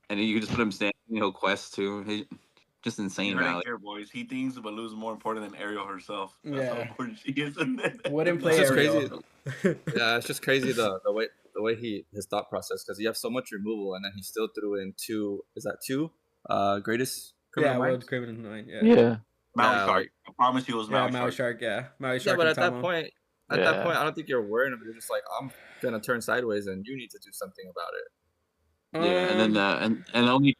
and then you can just put him standing. He'll quest too. Just insane value. Here, boys. He thinks Baloo's more important than Ariel herself. That's how important she is. Wouldn't play Ariel. Crazy. Yeah, it's just crazy the way his thought process, because you have so much removal and then he still threw in 2. Is that 2? Greatest criminal minds? World's Criminal Mind. Yeah. Maui Shark. I promise you it was Maui Shark. Maui Shark. But at that point, I don't think you're worried about it. You're just like, I'm gonna turn sideways, and you need to do something about it. Yeah, and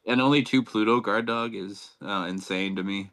then only 2 Pluto guard dog is insane to me.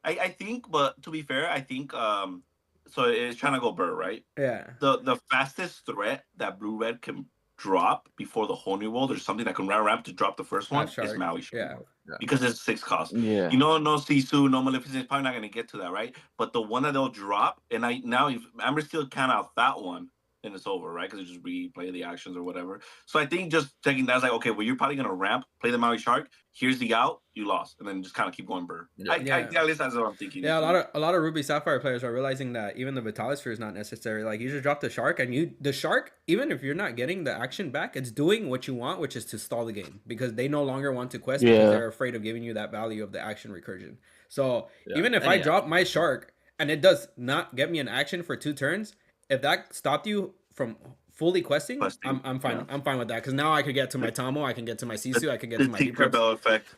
I think, but to be fair, I think so it's trying to go Burr, right? Yeah. The fastest threat that Blue Red can drop before the Whole New World, or something that can ramp to drop the first one, is Maui Shark. Yeah. Because it's 6 cost. Yeah. You know, no Sisu, no Maleficent, is probably not gonna get to that, right? But the one that they'll drop, and if Amber Steel count out that one, and it's over, right? Because you just replay the actions or whatever. So I think just taking that's like, okay, well, you're probably gonna ramp, play the Maui Shark. Here's the out, you lost, and then just kind of keep going burr. Yeah. At least that's what I'm thinking. Yeah, a lot of Ruby Sapphire players are realizing that even the Vitalisphere is not necessary. Like, you just drop the Shark, and the Shark, even if you're not getting the action back, it's doing what you want, which is to stall the game, because they no longer want to quest because they're afraid of giving you that value of the action recursion. So even if I drop my Shark and it does not get me an action for 2 turns, if that stopped you from fully questing, I'm fine. Yeah. I'm fine with that, because now I could get to my Tomo, I can get to my Sisu, I can get to my Tinkerbell effect.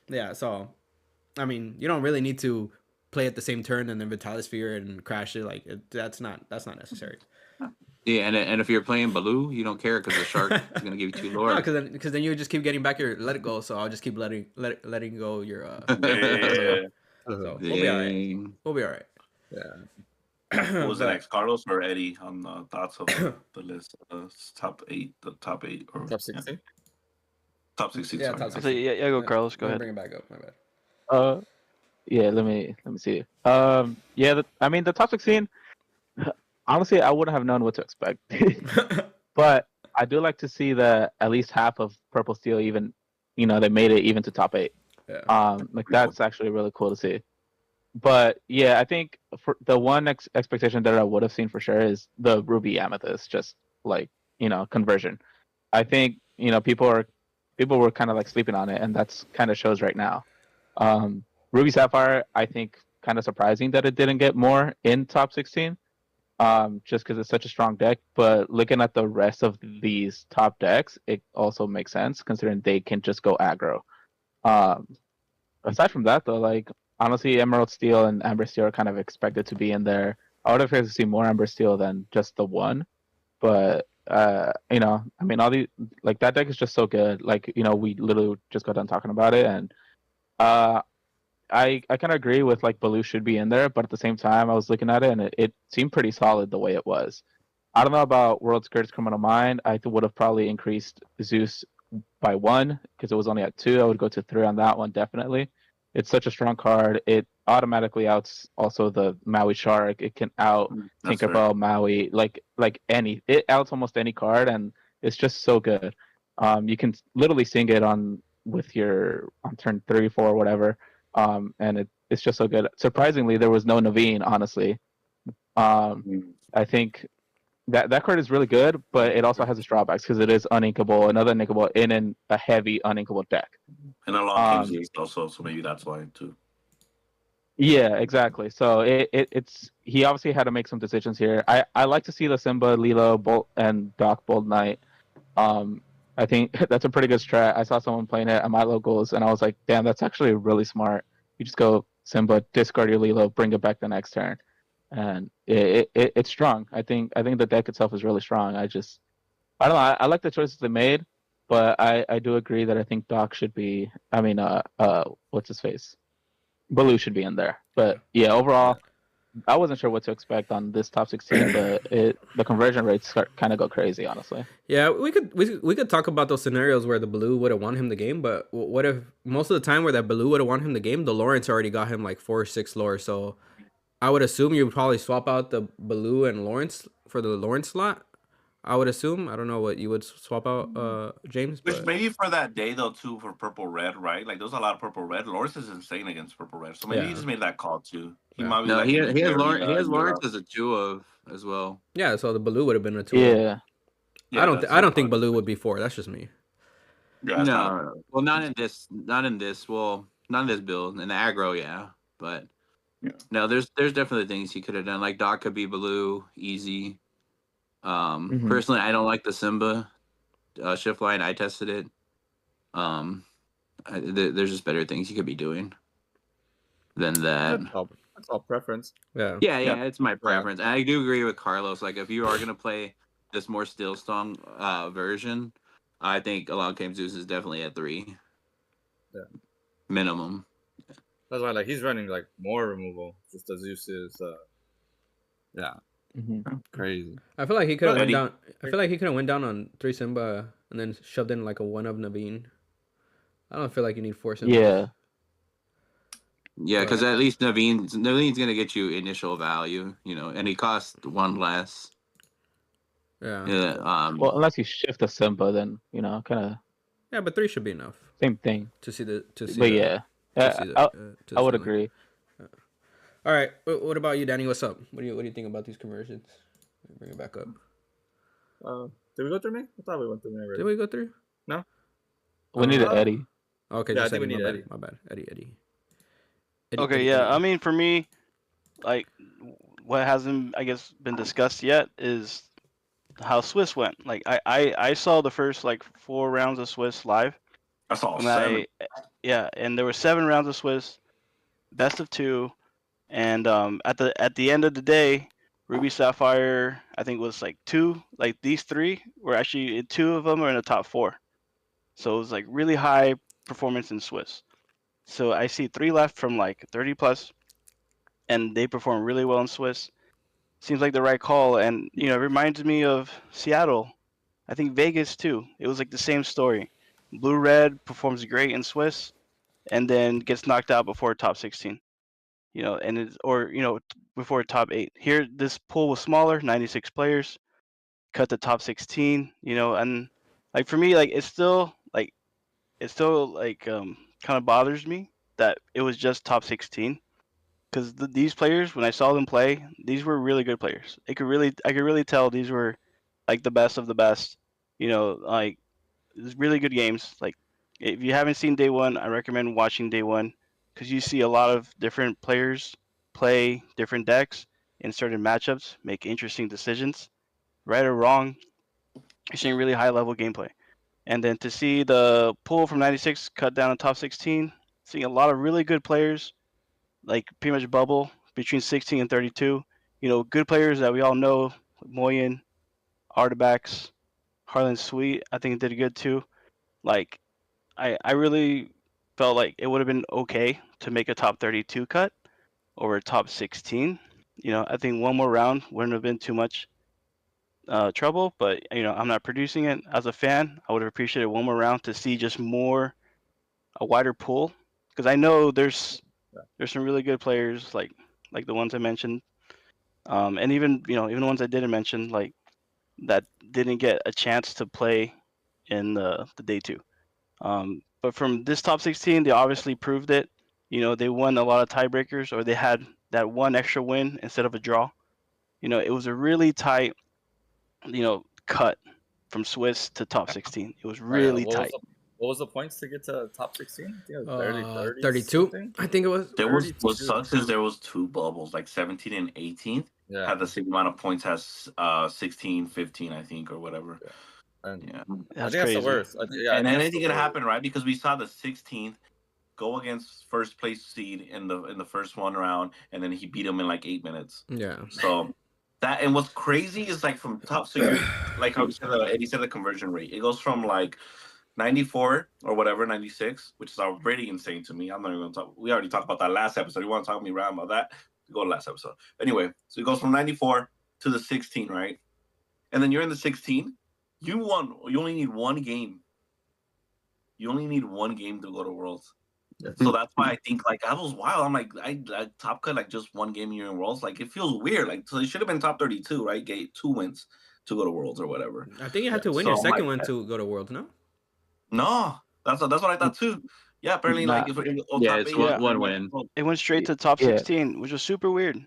Yeah. So, I mean, you don't really need to play at the same turn and then Vitalisphere and crash it. Like, that's not necessary. Yeah, and if you're playing Baloo, you don't care because the Shark is gonna give you 2 lore. No, because then you just keep getting back your let it go. So I'll just keep letting go your. So we'll be all right. We'll be all right. Yeah. What was the next, Carlos or Eddie, on the thoughts of the list? Top 8, or top 16. Top 16. Yeah, top 16. Yeah, go Carlos. Go ahead. Bring it back up. My bad. Yeah. Let me see. Yeah. I mean, the top 16. Honestly, I wouldn't have known what to expect, but I do like to see that at least half of Purple Steel even, they made it even to top 8. Yeah. Like, that's actually really cool to see. But yeah, I think for the one expectation that I would have seen for sure is the Ruby Amethyst, just like, conversion. I think, people were kind of like sleeping on it, and that's kind of shows right now. Ruby Sapphire, I think, kind of surprising that it didn't get more in top 16. Just because it's such a strong deck, but looking at the rest of these top decks, it also makes sense considering they can just go aggro. Aside from that, though, like, honestly, Emerald Steel and Amber Steel are kind of expected to be in there. I would have expected to see more Amber Steel than just the one, but I mean, all these, like, that deck is just so good. Like, we literally just got done talking about it, and I kind of agree with, like, Baloo should be in there, but at the same time, I was looking at it and it seemed pretty solid the way it was. I don't know about World Skirts Criminal Mind. I would have probably increased Zeus by 1 because it was only at 2. I would go to 3 on that one, definitely. It's such a strong card. It automatically outs also the Maui Shark. It can out Tinkerbell, Maui, it outs almost any card, and it's just so good. You can literally sing it on turn 3, 4, whatever. And it's just so good. Surprisingly, there was no Naveen, honestly. I think that card is really good, but it also has its drawbacks because it is uninkable, another uninkable in a heavy uninkable deck. And a long game also, so maybe that's why too. Yeah, exactly. So it's he obviously had to make some decisions here. I like to see the Simba, Lilo, Bolt, and Doc Bold Knight. I think that's a pretty good strat. I saw someone playing it at my locals, and I was like, damn, that's actually really smart. You just go Simba, discard your Lilo, bring it back the next turn. And it's strong. I think the deck itself is really strong. I don't know. I like the choices they made, but I do agree that I think Doc should be, what's his face? Baloo should be in there. But yeah, overall, I wasn't sure what to expect on this top 16, but the conversion rates kind of go crazy, honestly. Yeah, we could talk about those scenarios where the Baloo would have won him the game, but what if most of the time where that Baloo would have won him the game, the Lawrence already got him like 4 or 6 lore. So I would assume you would probably swap out the Baloo and Lawrence for the Lawrence slot. I would assume. I don't know what you would swap out, James. Which maybe for that day though too, for Purple Red, right? Like there's a lot of Purple Red. Lawrence is insane against Purple Red, so maybe he just made that call too. He might be he has Lawrence as a 2 of as well. Yeah, so the Baloo would have been a 2. Yeah. I don't think Baloo would be 4. That's just me. Yeah, well, not in this. Well, not in this build. In the aggro, yeah, but no, there's definitely things he could have done. Like Doc could be Baloo, easy. Personally, I don't like the Simba shift line. I tested it. There's just better things you could be doing than that. That's all preference. Yeah, it's my preference. And I do agree with Carlos. Like, if you are gonna play this more still strong version, I think Along Came Zeus is definitely at 3. Yeah, minimum. That's why, like, he's running like more removal. Just the Zeus is, crazy. I feel like he could have went down. I feel like he could have went down on 3 Simba and then shoved in like a 1 of Naveen. I don't feel like you need 4 Simba. Yeah, because at least Naveen's gonna get you initial value, and he costs 1 less. Yeah. Well, unless you shift to Simba, then kind of. Yeah, but 3 should be enough. Same thing. To see the. I would agree. All right. What about you, Danny? What's up? What do you think about these conversions? Bring it back up. Did we go through me? I thought we went through me already. Did we go through? No. We needed Eddie. Okay. Yeah, I think we need Eddie. My bad. Eddie. Okay. Yeah. I mean, for me, like, what hasn't, I guess, been discussed yet is how Swiss went. Like, I saw the first 4 rounds of Swiss live. I saw 7. And there were 7 rounds of Swiss, best of 2, and at the end of the day, Ruby Sapphire, I think, was 2. These 3 were actually 2 of them are in the top 4, so it was really high performance in Swiss. So I see 3 left from 30 plus, and they perform really well in Swiss. Seems like the right call, and it reminds me of Seattle. I think Vegas too. It was the same story. Blue Red performs great in Swiss, and then gets knocked out before top 16. Before top 8. Here, this pool was smaller, 96 players, cut the top 16. And for me, it's still kind of bothers me that it was just top 16. Because these players, when I saw them play, these were really good players. I could really tell these were the best of the best. It's really good games. If you haven't seen day 1, I recommend watching day 1, because you see a lot of different players play different decks in certain matchups, make interesting decisions, right or wrong. You're seeing really high level gameplay, and then to see the pool from 96 cut down to top 16, seeing a lot of really good players. Pretty much bubble between 16 and 32. Good players that we all know, Moyen, Artabax, Harlan Sweet, I think did good too. I really felt it would have been okay to make a top 32 cut over a top 16. I think one more round wouldn't have been too much trouble, but I'm not producing it. As a fan, I would have appreciated one more round to see just a wider pool, because I know there's some really good players like the ones I mentioned, and even the ones I didn't mention, that didn't get a chance to play in the day 2. But from this top 16, they obviously proved it. They won a lot of tiebreakers, or they had that one extra win instead of a draw. It was a really tight, cut from Swiss to top 16. It was really tight. What was the points to get to top 16? I think it was 32. something. I think it was. What sucks is there was 2 bubbles, 17 and 18. Yeah. Had the same amount of points as 16, 15, I think, or whatever. Yeah. Yeah. I think That's that's the crazy. worst. And anything can happen, right? Because we saw the 16th go against first place seed in the first 1 round, and then he beat him in 8 minutes. Yeah. So that, and what's crazy is from top, so you're, how Eddie said, the conversion rate, it goes from 94 or whatever, 96, which is already insane to me. I'm not even going to talk. We already talked about that last episode. You want to talk to me around about that? Go to last episode. Anyway, so it goes from 94 to the 16, right? And then you're in the 16. You only need 1 game. You only need 1 game to go to Worlds. So that's why I think that was wild. I'm I top cut just 1 game you're in Worlds. It feels weird. So it should have been top 32, right? Get 2 wins to go to Worlds or whatever. I think you had to win your second one to go to Worlds, no? No, that's what I thought too. Yeah, apparently it's one win. It went straight to top 16, which was super weird.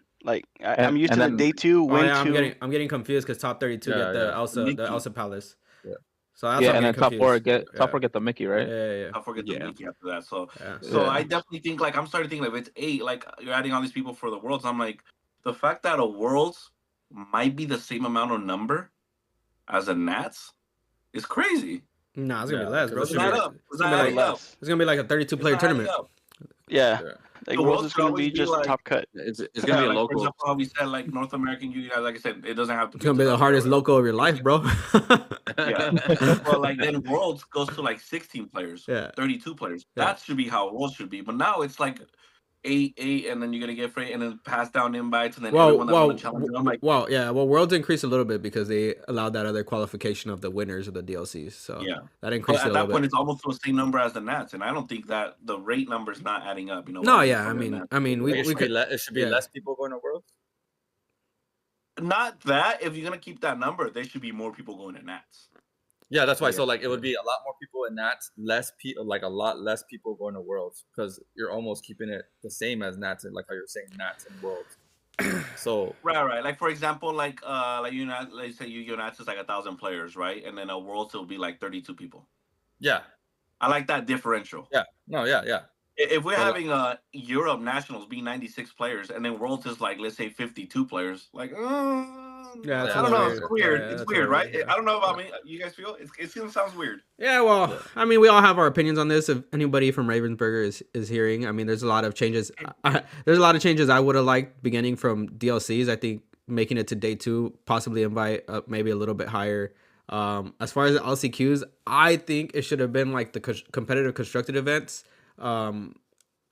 I'm used to the day 2 win 2. I'm getting confused because top 32 get the Elsa Palace. Yeah. So that's and then top 4 get the Mickey, right? Yeah. I'll forget the Mickey after that. So Yeah. I definitely think I'm starting to think if it's 8, you're adding all these people for the Worlds. I'm the fact that a Worlds might be the same amount of number as a Nats is crazy. Nah, it's gonna be less, bro. It's not up. It's gonna be a 32-player tournament. Yeah. Worlds is gonna be just top cut. It's gonna be a local. For example, how we said North American, you guys, like I said, it doesn't have to. It's gonna be the hardest local of your life, bro. Yeah. Well, then Worlds goes to 16 players, 32 players. Yeah. That should be how Worlds should be. But now it's 8, and then you're gonna get free, and then pass down invites, and then everyone that won the challenge. I'm Worlds increased a little bit because they allowed that other qualification of the winners of the DLCs. So that increased a little bit. At that point, it's almost the same number as the Nats, and I don't think that the rate number is not adding up. No, yeah, I mean, we it should be less people going to Worlds. Not that. If you're gonna keep that number, there should be more people going to Nats. Yeah, that's why. So like, it would be a lot more people in Nats, less people, like a lot less people going to Worlds, because you're almost keeping it the same as Nats, and like how you're saying Nats and Worlds. So right. Like for example, like you know, let's say your Nats is like 1,000 players, right? And then a Worlds will be like 32 people. Yeah, I like that differential. Yeah, no, yeah. If we're having Europe Nationals be 96 players, and then Worlds is like, let's say 52 players, like, Yeah, I don't know. It's weird. Yeah, it's weird, right? Yeah. I don't know about me. You guys feel it sounds weird. Yeah, well, I mean, we all have our opinions on this. If anybody from Ravensburger is hearing, I mean, there's a lot of changes. There's a lot of changes I would have liked beginning from DLCs. I think making it to day 2, possibly invite up maybe a little bit higher. As far as the LCQs, I think it should have been like the competitive constructed events.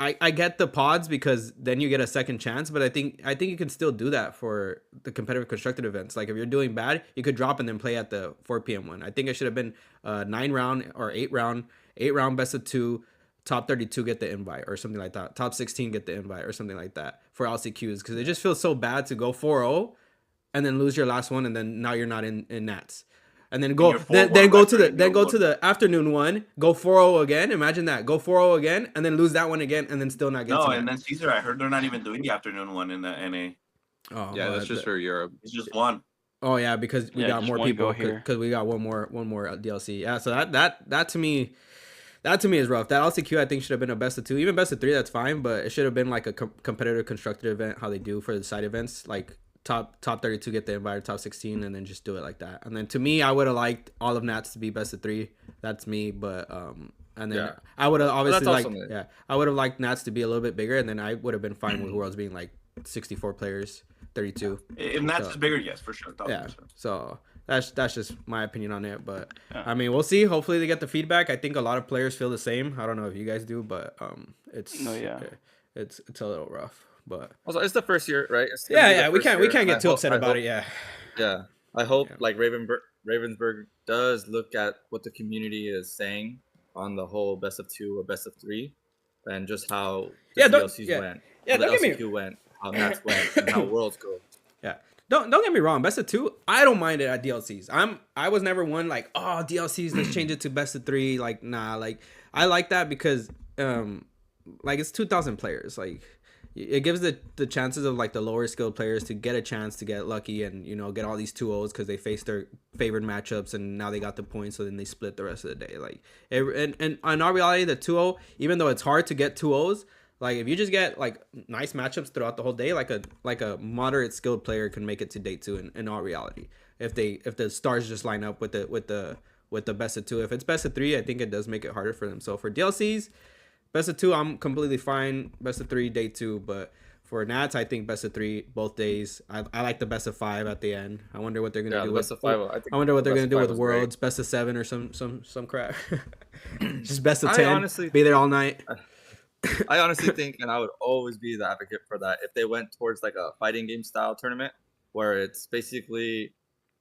I get the pods because then you get a second chance, but I think you can still do that for the competitive constructed events. Like if you're doing bad, you could drop and then play at the 4 p.m. one. I think it should have been 9 round or 8 round best of 2, top 32 get the invite or something like that. Top 16 get the invite or something like that for LCQs, because it just feels so bad to go 4-0 and then lose your last one, and then now you're not in Nats. And then go to the afternoon one, go 4-0 again. Imagine that. Go 4-0 again and then lose that one again and then still not get No, and then Cesar, I heard they're not even doing the afternoon one in the NA. Oh, yeah, that's just for Europe. It's just one. Oh yeah, because we got more people because we got one more DLC. Yeah, so that to me is rough. That LCQ I think should have been a best of 2, even best of 3. That's fine, but it should have been like a competitive constructed event, how they do for the side events, like top 32 get the invite, top 16, and then just do it like that. And then to me, I would have liked all of Nats to be best of 3. That's me, but and then I would have obviously I would have liked Nats to be a little bit bigger, and then I would have been fine with Worlds being like 64 players, 32. If Nats is bigger, yes, for sure. 1,000%. Yeah. So that's just my opinion on it, but I mean, we'll see. Hopefully they get the feedback. I think a lot of players feel the same. I don't know if you guys do, but it's a little rough. But also, it's the first year, right? We can't get too upset about it. Yeah. I hope like Ravensburg does look at what the community is saying on the whole best of 2 or best of 3, and just how the DLCs went, how the LCQ went, how Nats went, and how Worlds go. Yeah. Don't get me wrong, best of 2, I don't mind it at DLCs. I was never one like, oh, DLCs, let's change it to best of 3. Like, nah, like I like that because like it's 2,000 players. Like it gives the chances of like the lower skilled players to get a chance to get lucky and, you know, get all these 2-0s because they face their favored matchups and now they got the points, so then they split the rest of the day. Like and in our reality, the 2-0, even though it's hard to get 2-0s, like if you just get like nice matchups throughout the whole day, like a moderate skilled player can make it to day 2 in all reality. If the stars just line up with the best of 2. If it's best of 3, I think it does make it harder for them. So for DLCs, best of 2, I'm completely fine. Best of 3, day 2. But for Nats, I think best of 3 both days. I like the best of 5 at the end. I wonder what they're gonna do. Best of 5. I wonder what they're gonna do with Worlds. Great. Best of 7 or some crap. Just best of 10. Honestly, be there all night. I honestly think, and I would always be the advocate for that, if they went towards like a fighting game style tournament where it's basically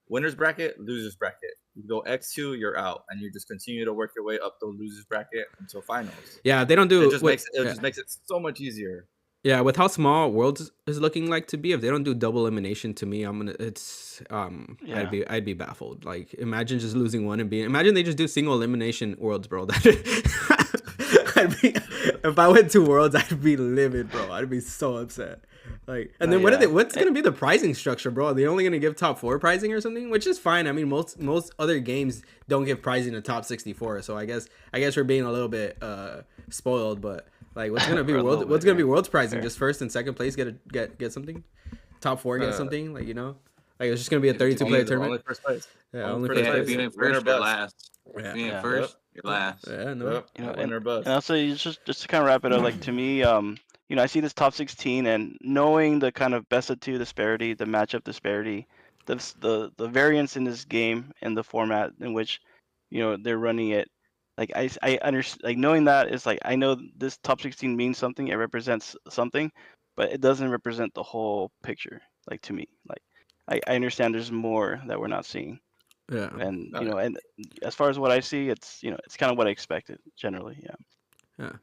winners bracket, losers bracket. You go X2, you're out, and you just continue to work your way up the losers bracket until finals. Yeah, they don't do it. Just makes it so much easier. Yeah, with how small Worlds is looking like to be, if they don't do double elimination, to me, I'd be baffled. Like, imagine just losing one and imagine they just do single elimination Worlds, bro. If I went to Worlds, I'd be livid, bro. I'd be so upset. Like, and then what's gonna be the pricing structure, bro? Are they only gonna give top 4 pricing or something? Which is fine. I mean, most other games don't give pricing to top 64, so I guess we're being a little bit spoiled. But like, what's gonna be Worlds pricing? Just first and second place get something. Top 4 get something. Like, you know, like it's just gonna be a 32 player tournament. Only first place. Yeah, only first place. If you ain't first or last. Yeah. If you ain't first, you're last. Yeah, no. You know, and also just to kind of wrap it up, like to me, you know, I see this top 16 and knowing the kind of best of 2 disparity, the matchup disparity, the variance in this game and the format in which, you know, they're running it. Like I understand, like knowing that is like, I know this top 16 means something, it represents something, but it doesn't represent the whole picture. Like to me, like I understand there's more that we're not seeing. Yeah. And you know, and as far as what I see, it's, you know, it's kind of what I expected generally. Yeah. Yeah.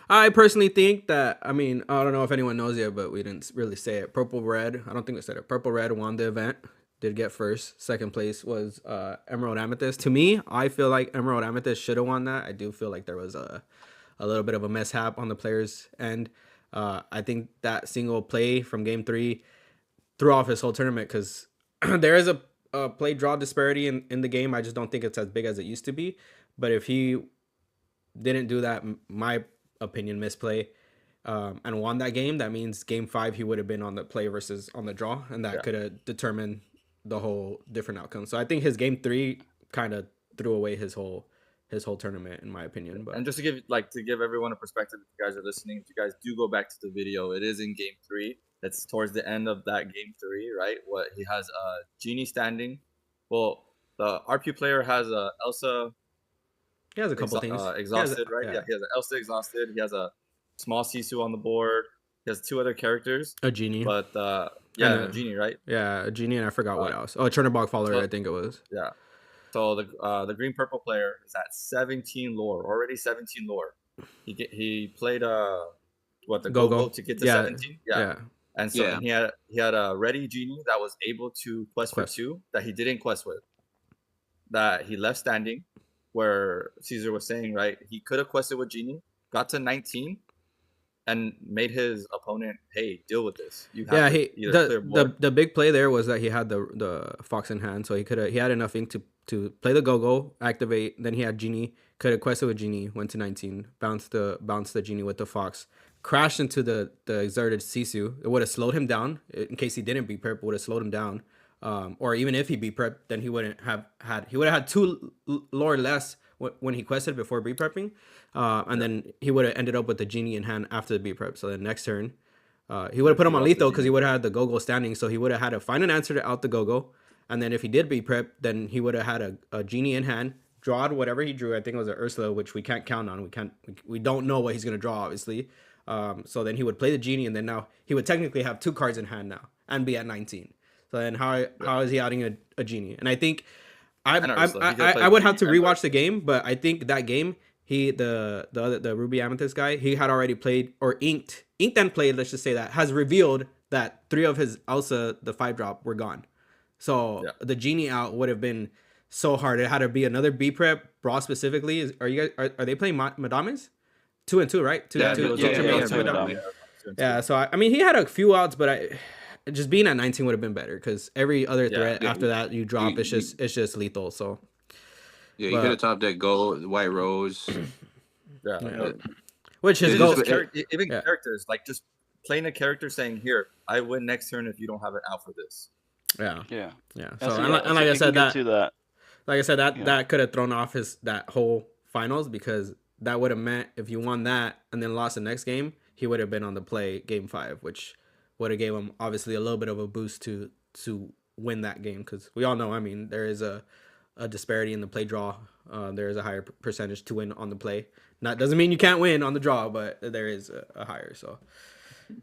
I personally think that, I mean, I don't know if anyone knows yet, but we didn't really say it. Purple Red, I don't think we said it. Purple Red won the event, did get first. Second place was Emerald Amethyst. To me, I feel like Emerald Amethyst should have won that. I do feel like there was a little bit of a mishap on the players' end. I think that single play from game 3 threw off his whole tournament because there is a play draw disparity in the game. I just don't think it's as big as it used to be. But if he didn't do that, my opinion, misplay, and won that game, that means game 5 he would have been on the play versus on the draw, and that could have determined the whole different outcome. So I think his game 3 kind of threw away his whole tournament, in my opinion. But and just to give everyone a perspective, if you guys are listening, if you guys do go back to the video, it is in game 3. It's towards the end of that game 3, right? What he has Genie standing. Well, the RP player has Elsa. He has a couple things. Exhausted, right? Yeah, he has Elsa exhausted. He has a small Sisu on the board. He has 2 other characters. A Genie. But a Genie, right? Yeah, a Genie, and I forgot what else. Oh, a Chernobog follower, I think it was. Yeah. So the green purple player is at 17 lore, already 17 lore. He played the go to get to 17. Yeah. And so he had a ready Genie that was able to quest for 2 that he didn't quest with. That he left standing, where Cesar was saying, right, he could have quested with Genie, got to 19, and made his opponent, hey, deal with this. You have the big play there was that he had the Fox in hand, so he had enough ink to play the go activate. Then he had Genie, could have quested with Genie, went to 19, bounced the Genie with the Fox, crashed into the exerted Sisu. It would have slowed him down in case he didn't beat prep. Would have slowed him down. Or even if he beat prep, then he would have had 2 lore less when he quested before beat prepping, and then he would have ended up with the Genie in hand after the beat prep. So the next turn, he would have put him on lethal because he would have had the go standing. So he would have had to find an answer to out the go, and then if he did beat prep, then he would have had a Genie in hand, drawed whatever he drew. I think it was an Ursula, which we can't count on. We don't know what he's gonna draw, obviously. So then he would play the Genie, and then now he would technically have 2 cards in hand now and be at 19. So then how is he outing a Genie? And I think I would have to rewatch the game, but I think that game the Ruby Amethyst guy, he had already played or inked and played, let's just say that, has revealed that 3 of his Elsa, the 5-drop, were gone. So the Genie out would have been so hard. It had to be another B prep, Brawl specifically. Are you guys are they playing Madames? 2 and 2, right? 2 and 2. Yeah, so I mean he had a few outs, but just being at 19 would have been better because every other threat after that you drop, it's just lethal. So you could have top deck gold, White Rose. Which is characters, like just playing a character saying, "Here, I win next turn if you don't have it out for this." Yeah. So and like I said that could have thrown off that whole finals, because that would have meant if you won that and then lost the next game, he would have been on the play game 5, which would have gave him obviously a little bit of a boost to win that game, because we all know, I mean, there is a disparity in the play draw. There is a higher percentage to win on the play. That doesn't mean you can't win on the draw, but there is a higher. So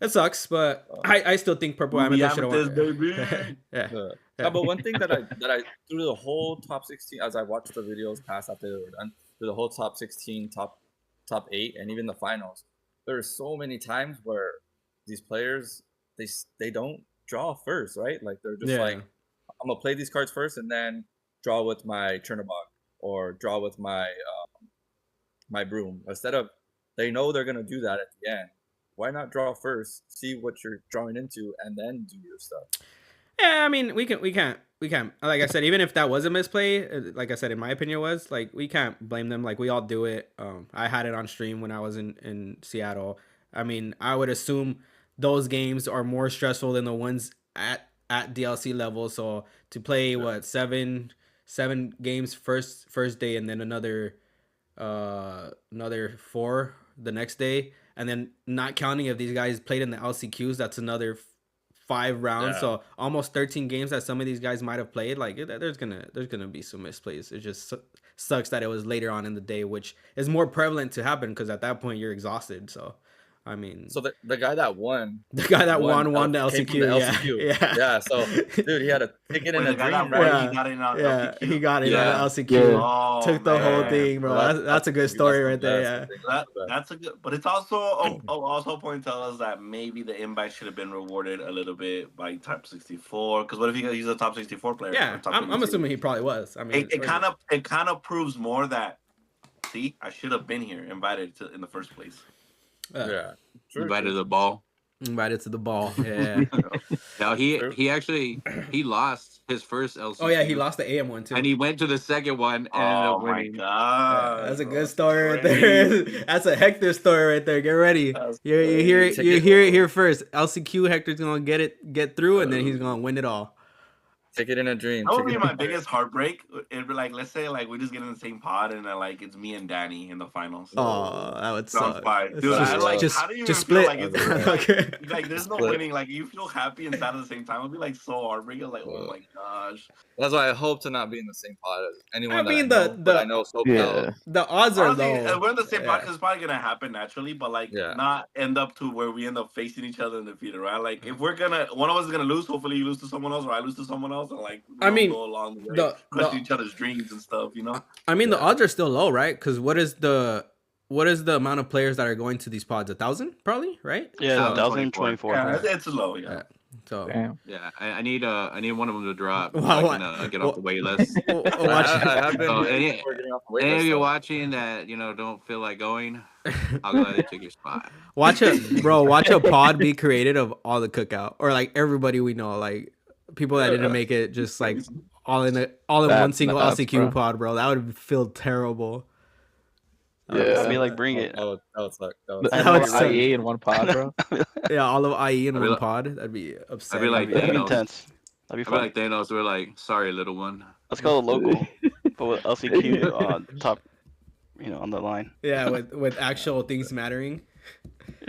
it sucks, but I still think Purple Amethyst should have won. But one thing that I through the whole top 16, as I watched the videos pass after they were done, through the whole top 16, top 8, and even the finals, there are so many times where these players they don't draw first, right? Like they're just like, I'm gonna play these cards first and then draw with my Chernobog or draw with my my Broom. Instead of, they know they're gonna do that at the end. Why not draw first, see what you're drawing into, and then do your stuff? Yeah, I mean, we can't. Like I said, even if that was a misplay, like I said, in my opinion, was like, we can't blame them. Like we all do it. I had it on stream when I was in Seattle. I mean, I would assume those games are more stressful than the ones at DLC level. So to play seven games first day, and then another 4 the next day, and then not counting if these guys played in the LCQs, that's another 5 rounds. So almost 13 games that some of these guys might have played. Like there's gonna be some misplays. It just sucks that it was later on in the day, which is more prevalent to happen because at that point you're exhausted. So I mean, so the guy that won, the LCQ. the LCQ. Yeah. So, dude, he had a ticket in a dream, right? He got in on LCQ. He got in on the LCQ. Yeah. Oh, Took the whole thing, bro. Well, That's a good story right there. Yeah. That's a good, but it's also point tell us that maybe the invite should have been rewarded a little bit by top 64. Because what if he's a top 64 player? Yeah, I'm assuming he probably was. I mean, it kind of proves more that see, I should have been here, invited in the first place. Yeah, invited to the ball. Invited to the ball. Yeah. No, he lost his first LCQ. Oh yeah, he lost the AM one too. And he went to the second one and ended up winning. My God, yeah, that's a good story right there. That's a Hector story right there. Get ready. You hear it here first. LCQ Hector's gonna get through, and then he's gonna win it all. Ticket in a dream. That would be my biggest heartbreak. It'd be like, let's say, like we just get in the same pod, and then like it's me and Danny in the finals. Oh, that would suck. Dude, how do you just feel split. like it's like there's no winning. Like you feel happy and sad at the same time. It'd be like so heartbreaking. Like, oh my gosh. That's why I hope to not be in the same pod as anyone. I mean, I know so well. The odds are low. We're in the same pod because it's probably gonna happen naturally, but like not end up to where we end up facing each other in the future, right? Like if we're one of us is gonna lose, hopefully you lose to someone else, or I lose to someone else, and like go along the way, question each other's dreams and stuff, you know. I mean, the odds are still low, right? Because what is the amount of players that are going to these pods? 1,000, probably, right? Yeah, 1,024. Yeah, it's low. Yeah. So yeah, I need one of them to drop so I can get off the wait list. Any of you watching that don't feel like going, I'll gladly take your spot. Watch a pod be created of all the cookout or like everybody we know, like people that didn't make it, just like all in one single LCQ pod, bro. That would feel terrible. Yeah, I mean, like bring it. That would suck. IE in one pod, bro. Yeah, all of IE in one pod. That'd be upsetting. That'd be intense. That'd be fun. Like Thanos. We're like, sorry, little one. Let's go local, but with LCQ on top, on the line. Yeah, with actual things mattering.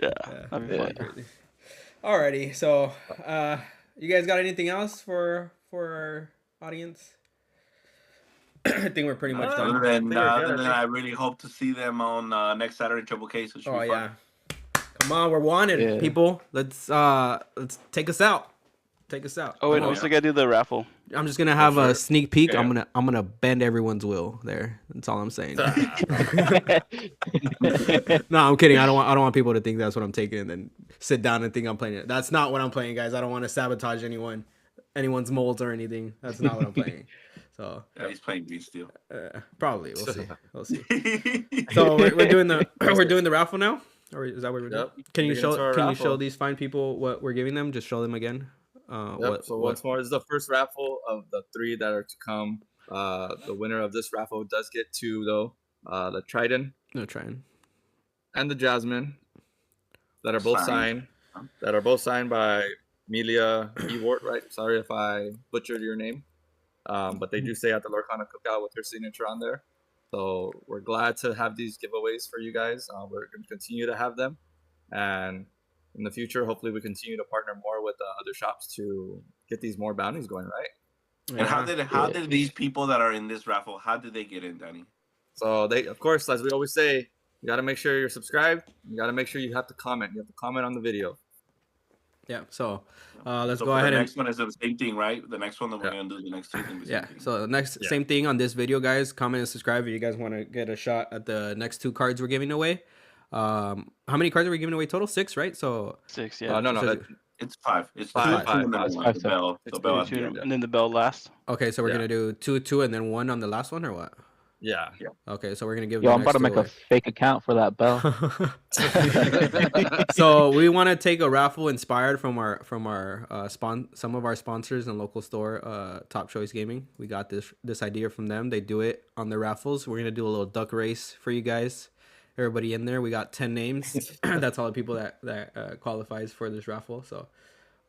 Yeah, that'd be fun. Alrighty, so you guys got anything else for our audience? I think we're pretty much done. Other than I really hope to see them on next Saturday Triple K. So yeah, come on, we're wanted, people. Let's take us out. Oh wait, also gotta do the raffle. I'm just gonna have a sneak peek. Yeah. I'm gonna bend everyone's will there. That's all I'm saying. No, I'm kidding. I don't want people to think that's what I'm taking and then sit down and think I'm playing it. That's not what I'm playing, guys. I don't want to sabotage anyone's molds or anything. That's not what I'm playing. So yeah, he's playing Green Steel. Probably we'll see. So we're doing the raffle now, or is that what we're doing? Can you show these fine people what we're giving them? Just show them again. Once more, this is the first raffle of the 3 that are to come. The winner of this raffle does get 2 though. The Trident, and the Jasmine that are both signed. That are both signed by Amelia Ewart. Right? Sorry if I butchered your name. But they do stay at the Lorcana Cookout with her signature on there. So we're glad to have these giveaways for you guys. We're going to continue to have them. And in the future, hopefully we continue to partner more with other shops to get these more bounties going, right? And how did these people that are in this raffle, how did they get in, Danny? So they, of course, as we always say, you got to make sure you're subscribed. You got to make sure you have to comment. You have to comment on the video. Yeah, so let's go ahead. The next one is the same thing, right? The next one that we're going to do, the next 2 things. Yeah, so the next same thing on this video, guys. Comment and subscribe if you guys want to get a shot at the next 2 cards we're giving away. How many cards are we giving away total? 6, right? So 6, yeah. No, it's 5. It's 5. And then the bell last. Okay, so we're gonna do 2, and then 1 on the last one, or what? Yeah. Okay, so we're gonna give. I'm about to make a fake account for that bell. So we want to take a raffle inspired from our some of our sponsors and local store, Top Choice Gaming. We got this idea from them. They do it on the raffles. We're gonna do a little duck race for you guys. Everybody in there. We got 10 names. That's all the people that qualifies for this raffle. So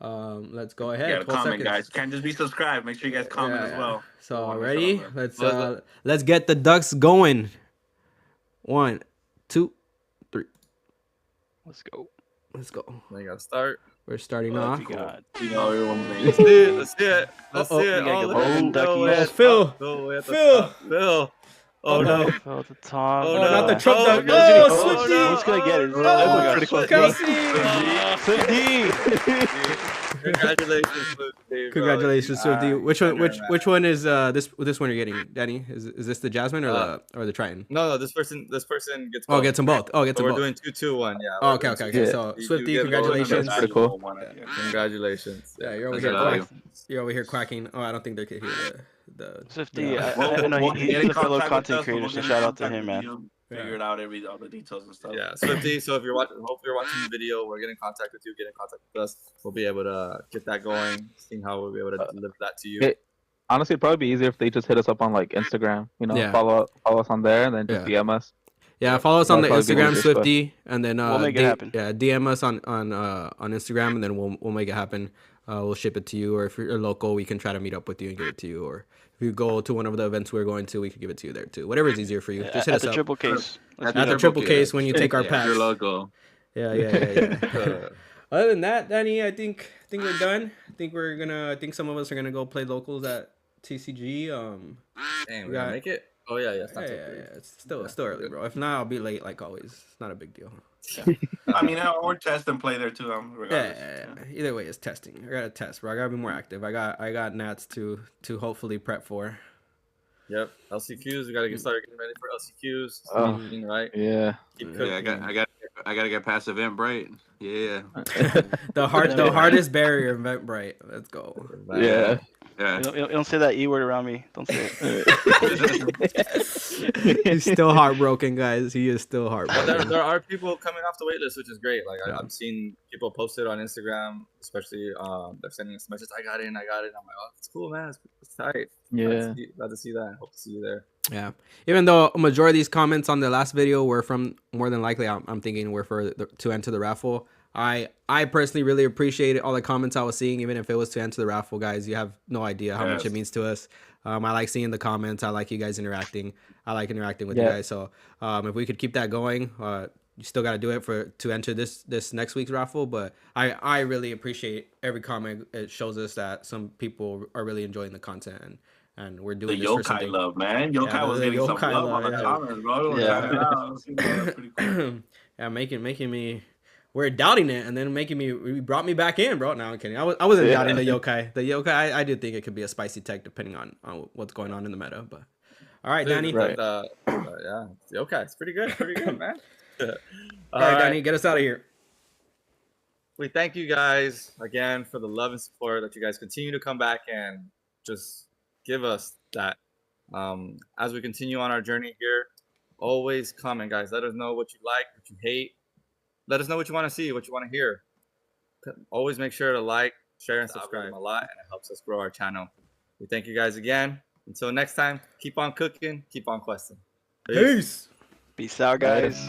let's go ahead. Yeah, comment, guys. Can't just be subscribed. Make sure you guys comment as well. So ready? Let's get the ducks going. 1, 2, 3. Let's go. We gotta start. We're starting off. Let's see it. Phil. Oh no! Fell at the top. Oh, Oh, not the no. Trump Oh, dunk. no. Oh, Oh, Swifty! no. Who's gonna get it? Oh, Oh my pretty gosh. close. Kelsey! Swifty. Congratulations, Swifty, bro. Congratulations, Swifty. Which one? Winner, man. Which one is this one you're getting, Danny? Is this the Jasmine or the Triton? No, this person gets both. Oh, gets them both. Oh, gets So them we're both. doing 2-2-1. Yeah. Oh, we're okay, doing okay, 2-2. okay. Yeah. So You Swifty, get both. congratulations. That's pretty cool. Congratulations. Yeah, you're over That's here. right. You're over here quacking. Oh, I don't think they could hear the. Swifty, the- I know We'll he's get in a fellow contact with content us, creator, we'll so get in shout out to contact him, with man. you, Figure it out all the details and stuff. Yeah, Swifty. So if you're watching, hope you're watching the video. We're getting in contact with you. Get in contact with us. We'll be able to get that going. Seeing how we'll be able to deliver that to you. It, honestly, it'd probably be easier if they just hit us up on like Instagram. You know, Yeah. follow us on there and then just DM us. Yeah, follow us on the That'd probably be Instagram, the easiest way. Swifty, and then We'll make it happen. Yeah, DM us on Instagram, and then we'll make it happen. We'll ship it to you, or if you're local, we can try to meet up with you and give it to you. Or if you go to one of the events we're going to, we could give it to you there too. Whatever is easier for you. Just hit At us the up. triple case. At the triple case when you take our packs. Your logo. Yeah. Other than that, Danny, I think we're done. I think some of us are gonna go play locals at TCG. Dang, we we got- gotta make it. Oh yeah, it's not Yeah, too late. it's still early, bro. If not, I'll be late like always. It's not a big deal. I mean, or test and play there too. Regardless. Yeah. Either way, it's testing. I gotta test, bro. I gotta be more active. I got Nats to hopefully prep for. Yep. LCQs. We gotta get started getting ready for LCQs. Oh. Right. Yeah. Keep Yeah, I gotta get past Eventbrite. Yeah. the hardest barrier, Eventbrite. Let's go. Yeah. Yeah. You don't say that E word around me. Don't say it. He's still heartbroken, guys. He is still But heartbroken. there are people coming off the wait list, which is great. Like Yeah. I'm seeing people post it on Instagram, especially they're sending us messages. I got it. I'm like, oh, it's cool, man. It's tight. Yeah. Glad to see that. Hope to see you there. Yeah. Even though a majority of these comments on the last video were from, more than likely, I'm thinking were to enter the raffle. I personally really appreciate all the comments I was seeing, even if it was to enter the raffle, guys. You have no idea how much it means to us. I like seeing the comments. I like you guys interacting. I like interacting with you guys. So if we could keep that going, you still got to do it to enter this next week's raffle. But I really appreciate every comment. It shows us that some people are really enjoying the content and we're doing The this for yokai something. love, man. Yokai was the getting some yokai love love, on the yeah. comments, bro. Yeah. Pretty cool. Yeah, making me. We're doubting it, and then he brought me back in, bro. No, I'm kidding. I wasn't doubting the yokai. The yokai, I did think it could be a spicy tech depending on what's going on in the meta. But all right, Danny. Right. Yeah. Okay. It's pretty good. Pretty good, man. All right, Danny, get us out of here. We thank you guys again for the love and support that you guys continue to come back and just give us that. As we continue on our journey here, always comment, guys. Let us know what you like, what you hate. Let us know what you want to see, what you want to hear. Always make sure to like, share, and subscribe a lot, and it helps us grow our channel. We thank you guys again. Until next time, keep on cooking, keep on questing. Peace. Peace out, guys.